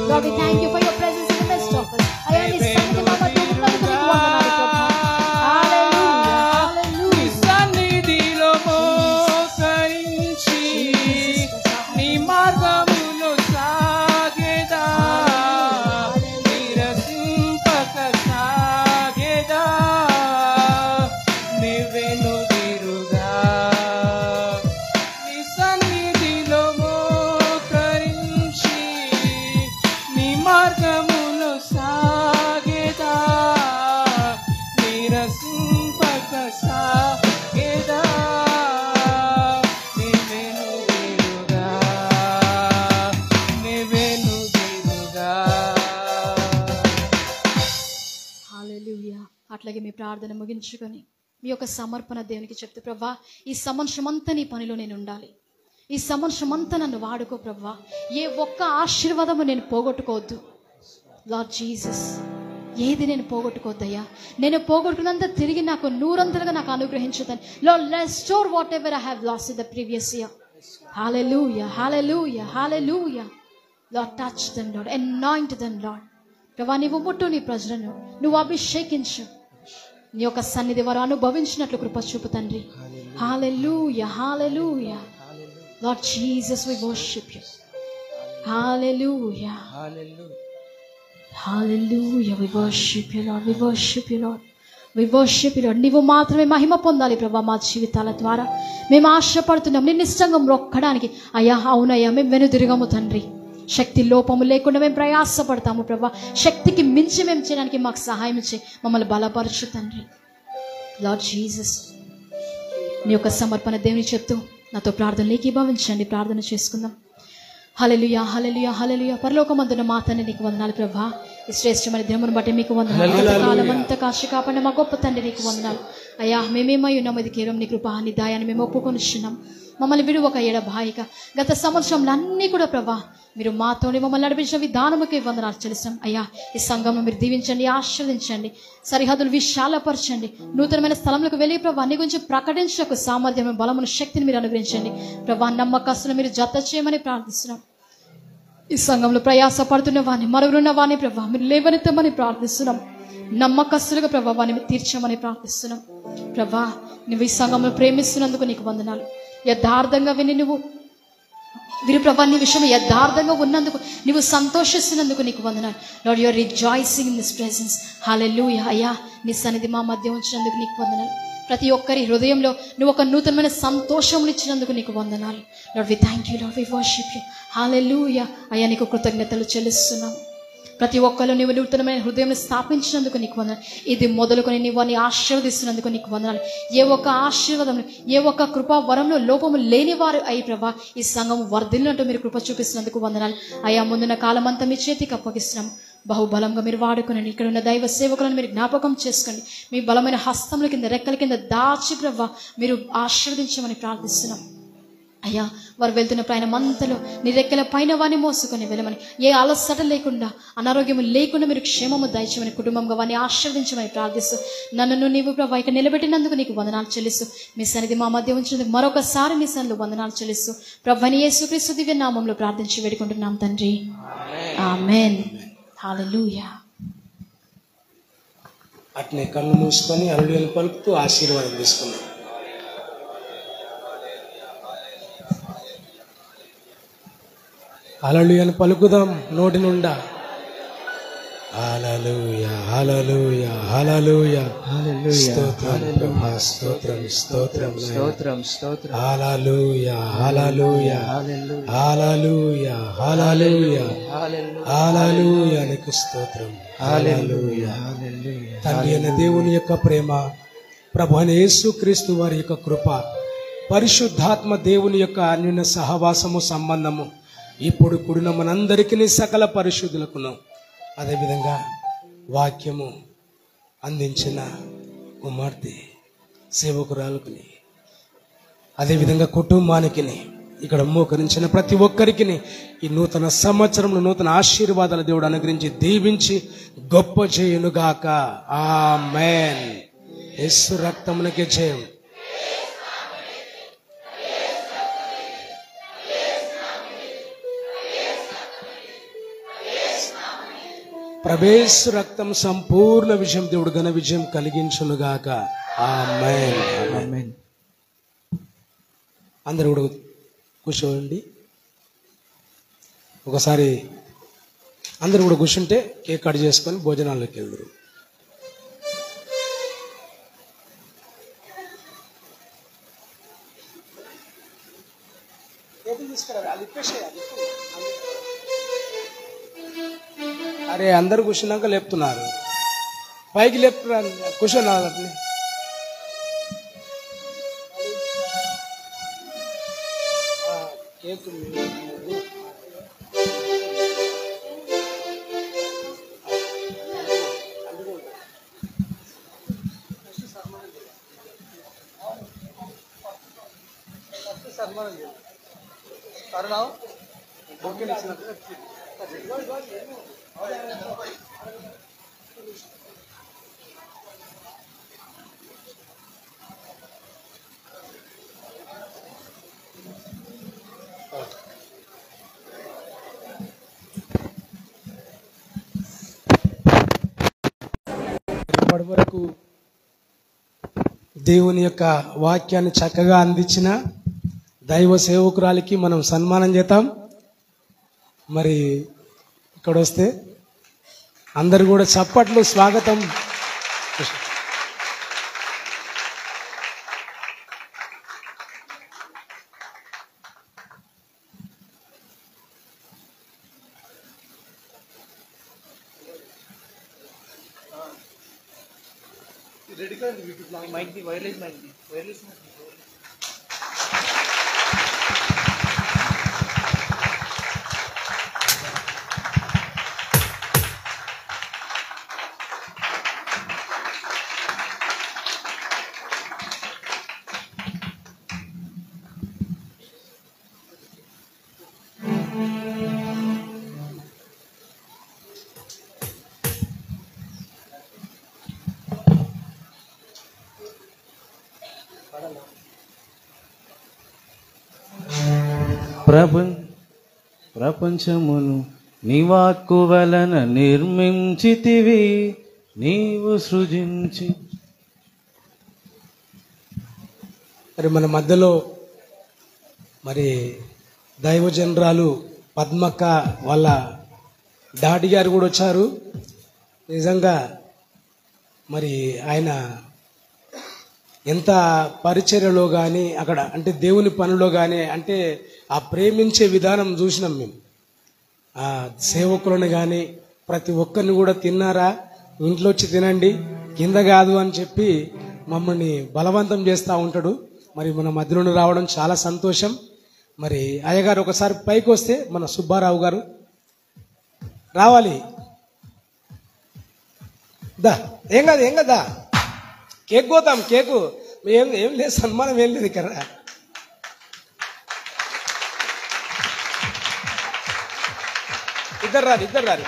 Lord, we thank you for your presence in the midst of us. అయ్యా నీ సన్నిధి మా మధ్య ఉన్నందుకు నీకు వందనాలు ప్రభా. Hallelujah. నీ Hallelujah. సన్నిధిలో మోకరించి నీ మార్గములో సాగేదా నిరసింపక సాగేదా నీవెనుదిరుగా నీ సన్నిధిలో మోకరించి నీ మార్గములో సాగేదా నిరసింపక సాగేదా నీవెనుదిరుగా నీవెనుదిరుగా. హల్లెలూయా. అట్లాగే మీ ప్రార్థన ముగించుకొని మీ యొక్క సమర్పణ దేవునికి చెప్తే ప్రభా ఈ సంవత్సరమంతా నీ పనిలో నేను ఉండాలి, ఈ సంవత్సరమంతా నన్ను వాడుకో ప్రభా, ఏ ఒక్క ఆశీర్వాదము నేను పోగొట్టుకోవద్దు లార్డ్ జీసస్. ఏది నేను పోగొట్టుకోవద్దయ్యా, నేను పోగొట్టుకున్నంత తిరిగి నాకు నూరంతలుగా నాకు అనుగ్రహించుతాను. Lord restore whatever I have lost in the previous year. Hallelujah. Hallelujah. Hallelujah. Lord touch them Lord, anoint them Lord. ప్రభా నీవు ముట్టు నీ ప్రజలను, నువ్వు అభిషేకించు, నీ యొక్క సన్నిధి వారు అనుభవించినట్లు కృప చూపు తండ్రి. Hallelujah. Hallelujah. Lord Jesus we worship you. Hallelujah. Hallelujah. We worship you Lord. We worship you Lord. We worship you Lord. నీవు మాత్రమే మహిమ పొందాలి ప్రభా మా జీవితాల ద్వారా. మేము ఆశపడుతున్నాం నిన్ను ఇష్టంగా మొక్కడానికి. అయ్యా అవునయ్యా మేము వెనుదిరుగము తండ్రి. శక్తి లోపము లేకుండా మేము ప్రయాసపడతాము ప్రభా. శక్తికి మించి మేము చేయడానికి మాకు సహాయం చేయి, మమ్మల్ని బలపరచు తండ్రి. లార్డ్ జీసస్ నీ యొక్క సమర్పణ దేవుని చెప్తూ నాతో ప్రార్థనలు ఏకీభవించండి. ప్రార్థన చేసుకుందాం. హల్లెలూయా. హల్లెలూయా. హల్లెలూయా. పరలోకమందున మా తండ్రి నీకు వందనాలు ప్రభా. ఈ శ్రేష్టమైన దినమును బట్టి మీకు వందనాలు. కాలం అంతా కాశీ కాపాడిన మా గొప్ప తండ్రి నీకు వందనాలు. అయ్యా మేమేమై ఉన్నాం ఇది కేవలం నీ కృప నీ దయాన్ని మేము ఒప్పుకొనిస్తున్నాం. మమ్మల్ని విడువక ఎడబాయిక గత సంవత్సరంలో అన్నీ కూడా ప్రభా మీరు మాతోని మమ్మల్ని నడిపించిన విధానముకే వందనాలు చెల్లిస్తాం. అయ్యా ఈ సంఘంలో మీరు దీవించండి, ఆశీర్వదించండి, సరిహద్దులు విశాలపరచండి, నూతనమైన స్థలములకు వెళ్ళి ప్రభా నీ గురించి ప్రకటించకు సామర్థ్యం, బలమును, శక్తిని మీరు అనుగ్రహించండి ప్రభా. నమ్మకస్తులు మీరు జత చేయమని ప్రార్థిస్తున్నాం. ఈ సంఘంలో ప్రయాసపడుతున్న వారిని, మరుగున్న వారిని ప్రభా మీరు లేవనెత్తమని ప్రార్థిస్తున్నాం. నమ్మకస్తులుగా ప్రభా వారిని తీర్చమని ప్రార్థిస్తున్నాం. ప్రభా నువ్వు ఈ సంఘంలో ప్రేమిస్తున్నందుకు నీకు వందనాలు. యథార్థంగా విని నువ్వు వీరు ప్రభా నీ విషయం యథార్థంగా ఉన్నందుకు నువ్వు సంతోషిస్తున్నందుకు నీకు వందనాలు. Lord you are rejoicing in this presence. Hallelujah. అయ్యా నీ సన్నిధి మా మధ్య ఉంచినందుకు నీకు వందనాలు. ప్రతి ఒక్కరి హృదయంలో నువ్వు ఒక నూతనమైన సంతోషం ఇచ్చినందుకు నీకు వందనాలు. Lord we thank you, Lord we worship you. Hallelujah. అయ్యా నీకు కృతజ్ఞతలు చెల్లిస్తున్నాం. ప్రతి ఒక్కరు నీవు నూతనమైన హృదయం స్థాపించినందుకు నీకు వందనాలు. ఇది మొదలుకొని నీవు అని ఆశీర్వదిస్తున్నందుకు నీకు వందనాలు. ఏ ఒక్క ఆశీర్వాదం, ఏ ఒక్క కృపా వరంలో లోపము లేని వారు అయ్యి ప్రభా ఈ సంఘం వర్ధిల్లినట్టు మీరు కృప చూపిస్తున్నందుకు వందనాలు. అయ్యా ముందున్న కాలం అంతా మీ చేతికి అప్పగిస్తున్నాం. బహుబలంగా మీరు వాడుకునండి. ఇక్కడ ఉన్న దైవ సేవకులను మీరు జ్ఞాపకం చేసుకోండి. మీ బలమైన హస్తముల కింద, రెక్కల కింద దాచి ప్రభా మీరు ఆశీర్వదించమని ప్రార్థిస్తున్నాం. అయ్యా వారు వెళ్తున్న ప్రయాణం అంతలో నీ రెక్కల పైన వారిని మోసుకొని వెళ్ళమని, ఏ అలసట లేకుండా, అనారోగ్యం లేకుండా మీరు క్షేమము దయచేయమని, కుటుంబంగా వారిని ఆశీర్వదించమని ప్రార్థిస్తూ నన్ను నీవు ప్రభా ఇక్కడ నిలబెట్టినందుకు నీకు వందనాలు చెల్లిస్తూ, మీ సన్నిధి మా మధ్య ఉంచినందుకు మరొకసారి మీ సన్నిధిలో వందనాలు చెల్లిస్తూ ప్రభువైన యేసుక్రీస్తు దివ్య నామములో ప్రార్థించి వేడుకుంటున్నాం తండ్రి. ఆమేన్. హల్లెలూయా. అట్నే కళ్ళు మూసుకొని హల్లెలూయా పలుకుతూ ఆశీర్వాదం తీసుకున్నాం. హల్లెలూయా పలుకుదాం నోటి నుండా. హల్లెలూయా. హల్లెలూయా. హల్లెలూయా. స్తోత్రం ప్రభా, స్తోత్రం స్తోత్రం స్తోత్రం స్తోత్రం. హల్లెలూయా. హల్లెలూయా. హల్లెలూయా. హల్లెలూయా. హల్లెలూయా నీకు స్తోత్రం. హల్లెలూయా. తండ్రి అయిన దేవుని యొక్క ప్రేమ, ప్రభువైన యేసుక్రీస్తు వారి యొక్క కృప, పరిశుద్ధాత్మ దేవుని యొక్క అన్యోన్య సహవాసము, సంబంధము ఇప్పుడు కూడిన మనందరికీ సకల పరిశుద్ధులకును, అదేవిధంగా వాక్యము అందించిన కుమార్తె సేవకురాలకుని, అదేవిధంగా కుటుంబానికి, ఇక్కడ మోకరించిన ప్రతి ఒక్కరికి ఈ నూతన సంవత్సరంలో నూతన ఆశీర్వాదాల దేవుడు అనుగ్రహించి దీవించి గొప్ప చేయునుగాక. ఆమేన్. యేసు రక్తమునకే జయం. ప్రభేసు రక్తం సంపూర్ణ విజయం దేవుడు ఘన విజయం కలిగించునుగాక. ఆమేన్. ఆమేన్. అందరూ కూడా కూర్చోండి. ఒకసారి అందరూ కూడా కూర్చుంటే కేక్ కట్ చేసుకొని భోజనాల్లోకి వెళ్దురు. అరే అందరు కూర్చున్నాక లేపుతున్నారు, పైకి లేపుతున్నారు. కూర్చోన్నారు అట్లే. కేక్ ఇప్పటి వరకు దేవుని యొక్క వాక్యాన్ని చక్కగా అందించిన దైవ సేవకురాలికి మనం సన్మానం చేద్దాం. మరి ఇక్కడ వస్తే అందరు కూడా చప్పట్లు స్వాగతం. ప్రపంచమును నీ వాక్కు వలన నిర్మించితివి, నీవు సృజించి. మరి మన మధ్యలో మరి దైవజనరాలు పద్మక్క వాళ్ళ డాడీ గారు కూడా వచ్చారు. నిజంగా మరి ఆయన ఎంత పరిచర్యలో కానీ అక్కడ అంటే దేవుని పనిలో కానీ అంటే ఆ ప్రేమించే విధానం చూసినాం మేము. ఆ సేవకులను కానీ ప్రతి ఒక్కరిని కూడా తిన్నారా, ఇంట్లో వచ్చి తినండి, కింద కాదు అని చెప్పి మమ్మల్ని బలవంతం చేస్తూ ఉంటాడు. మరి మన మధ్యలో రావడం చాలా సంతోషం. మరి అయ్యగారు ఒకసారి పైకి వస్తే మన సుబ్బారావు గారు రావాలి. దా ఏం కదా కేక్ పోతాం. కేకు ఏం లేదు, సన్మానం ఏం లేదు ఇక్కడ. ఇద్దరు రారు.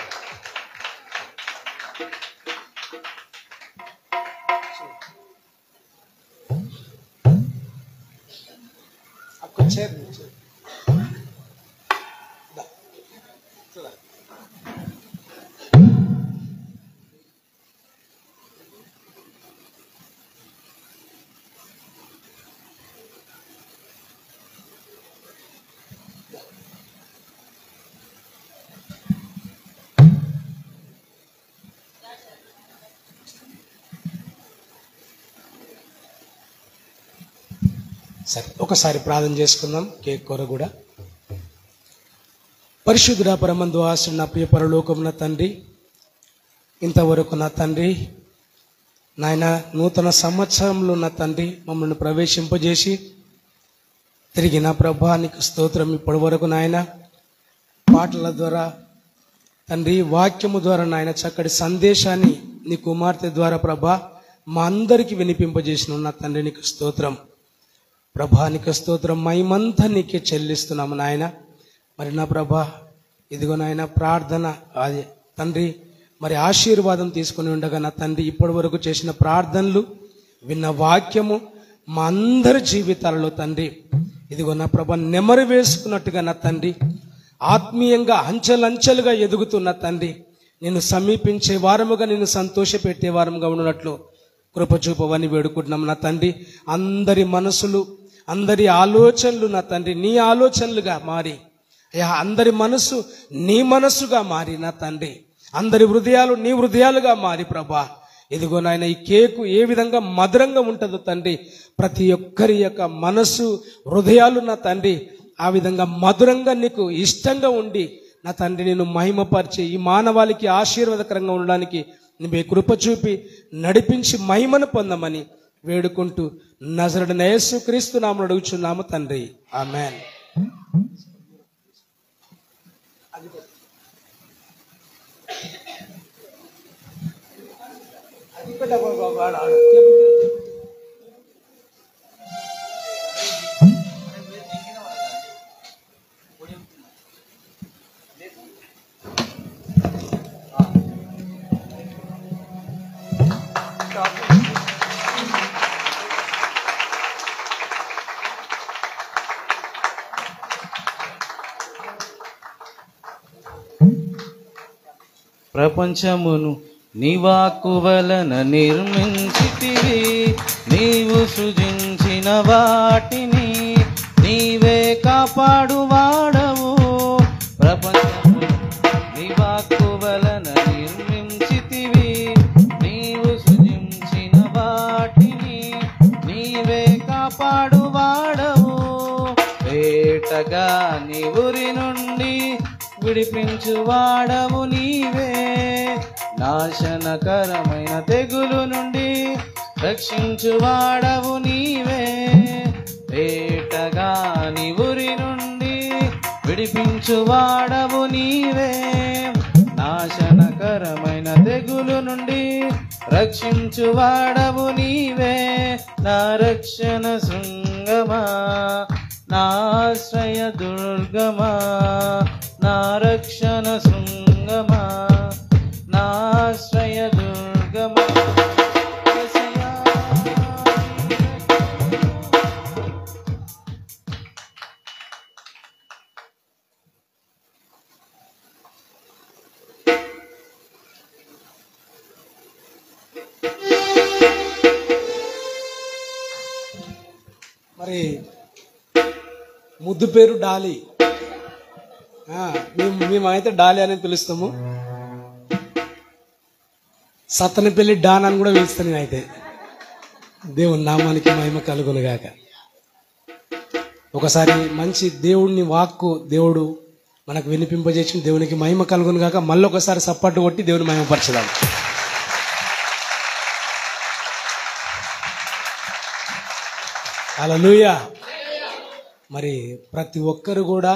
సరే ఒకసారి ప్రార్థన చేసుకుందాం. కేక్ కూర కూడా. పరిశుద్ధుడా పరమందు ఆశ్రయ నా ప్రియ పరలోకం నా తండ్రి, ఇంతవరకు నా తండ్రి నాయన నూతన సంవత్సరంలో నా తండ్రి మమ్మల్ని ప్రవేశింపజేసి తిరిగి నా ప్రభా నీకు స్తోత్రం. ఇప్పటి వరకు నాయన పాటల ద్వారా తండ్రి వాక్యము ద్వారా నాయన చక్కటి సందేశాన్ని నీ కుమార్తె ద్వారా ప్రభా మా అందరికీ వినిపింపజేసిన నా తండ్రి నీకు స్తోత్రం. ప్రభా నీకు స్తోత్రం, మహిమంతా నీకే చెల్లిస్తున్నాము నాయన. మరి నా ప్రభా ఇదిగో నాయన ప్రార్థన అది తండ్రి మరి ఆశీర్వాదం తీసుకుని ఉండగా నా తండ్రి ఇప్పటి వరకు చేసిన ప్రార్థనలు విన్న వాక్యము మా అందరి జీవితాలలో తండ్రి ఇదిగో నా ప్రభా నెమరు వేసుకున్నట్టుగా నా తండ్రి ఆత్మీయంగా అంచెలంచెలుగా ఎదుగుతున్న తండ్రి నిన్ను సమీపించే వారముగా, నిన్ను సంతోషపెట్టే వారముగా ఉన్నట్లు కృప చూపవని వేడుకుంటున్నాం నా తండ్రి. అందరి మనసులు, అందరి ఆలోచనలు నా తండ్రి నీ ఆలోచనలుగా మారి, అయ్యా అందరి మనసు నీ మనస్సుగా మారి నా తండ్రి, అందరి హృదయాలు నీ హృదయాలుగా మారి ప్రభా, ఇదిగో నాయన ఈ కేకు ఏ విధంగా మధురంగా ఉంటుందో తండ్రి, ప్రతి ఒక్కరి యొక్క మనసు హృదయాలు నా తండ్రి ఆ విధంగా మధురంగా నీకు ఇష్టంగా ఉండి నా తండ్రి నేను మహిమపరిచి ఈ మానవాళికి ఆశీర్వాదకరంగా ఉండడానికి నువ్వే కృప చూపి నడిపించి మహిమను పొందమని వేడుకుంటూ నజరేయుడైన యేసుక్రీస్తు నామమున అడుగుచున్నాము తండ్రి, ఆమేన్. ప్రపంచమును నీ వాక్కు వలన నిర్మించితివి, నీవు సృజించిన వాటిని నీవే కాపాడువాడవు. ప్రపంచమును నీ వాక్కు వలన నిర్మించితివి, నీవు సృజించిన వాటిని నీవే కాపాడువాడవు. వేటగా నీ ఊరి నుండి విడిపించువాడవు నీవే, నాశనకరమైన తెగులు నుండి రక్షించువాడవు నీవే. వేటగా నీ ఊరి నుండి విడిపించువాడవు నీవే, నాశనకరమైన తెగులు నుండి రక్షించువాడవు నీవే. నా రక్షణ శృంగమా, నా ఆశ్రయ దుర్గమా, నా రక్షణ శృంగమా, నా ఆశ్రయ దుర్గమా. మరి ముద్దు పేరు డాలి, మేమైతే డాలి అని పిలుస్తాము. సత్తనపల్లి డాన్ అని కూడా పిలుస్తాను నేనైతే. దేవుని నామానికి మహిమ కలుగునుగాక. ఒకసారి మంచి దేవుడిని వాక్కు దేవుడు మనకు వినిపింపజేసి దేవునికి మహిమ కలుగునుగాక. మళ్ళీ ఒకసారి సప్పట్టు కొట్టి దేవుని మహిమపరచుదాం. హల్లెలూయా. మరి ప్రతి ఒక్కరు కూడా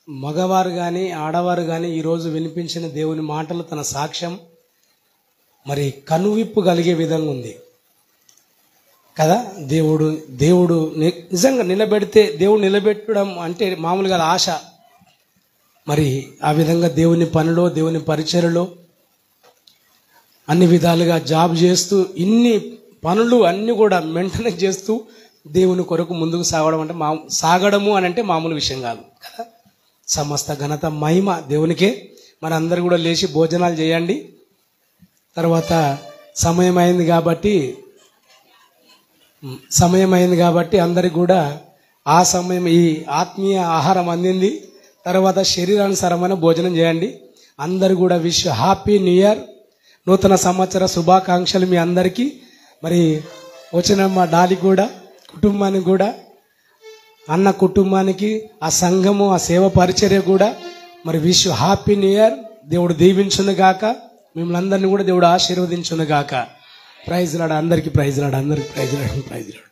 మగవారు కానీ ఆడవారు కానీ ఈరోజు వినిపించిన దేవుని మాటలు తన సాక్ష్యం మరి కనువిప్పు కలిగే విధంగా ఉంది కదా. దేవుడు నిజంగా నిలబెడితే దేవుడు నిలబెట్టడం అంటే మామూలుగా ఆశ. మరి ఆ విధంగా దేవుని పనిలో దేవుని పరిచర్యలో అన్ని విధాలుగా జాబ్ చేస్తూ ఇన్ని పనులు అన్ని కూడా మెయింటెనెన్స్ చేస్తూ దేవుని కొరకు ముందుకు సాగడం అంటే సాగడము అని అంటే మామూలు విషయం కాదు కదా. సమస్త ఘనత మహిమ దేవునికే. మన అందరు కూడా లేచి భోజనాలు చేయండి. తర్వాత సమయం అయింది కాబట్టి అందరికి కూడా ఆ సమయం ఈ ఆత్మీయ ఆహారం అందింది. తర్వాత శరీరానుసారమైన భోజనం చేయండి. అందరు కూడా విష్ హ్యాపీ న్యూ ఇయర్, నూతన సంవత్సర శుభాకాంక్షలు మీ అందరికీ. మరి వచ్చిన మా డాలి కూడా కుటుంబానికి కూడా అన్న కుటుంబానికి ఆ సంఘము ఆ సేవ పరిచర్య కూడా మరి విష్ హ్యాపీ న్యూ ఇయర్. దేవుడు దీవించును గాక, మిమ్మల్ని అందరినీ కూడా దేవుడు ఆశీర్వదించును గాక. ప్రైజ్ లాడ్ అందరికీ, ప్రైజ్ లాడ్ అందరికీ, ప్రైజ్ లాడ్, ప్రైజ్ లాడ్.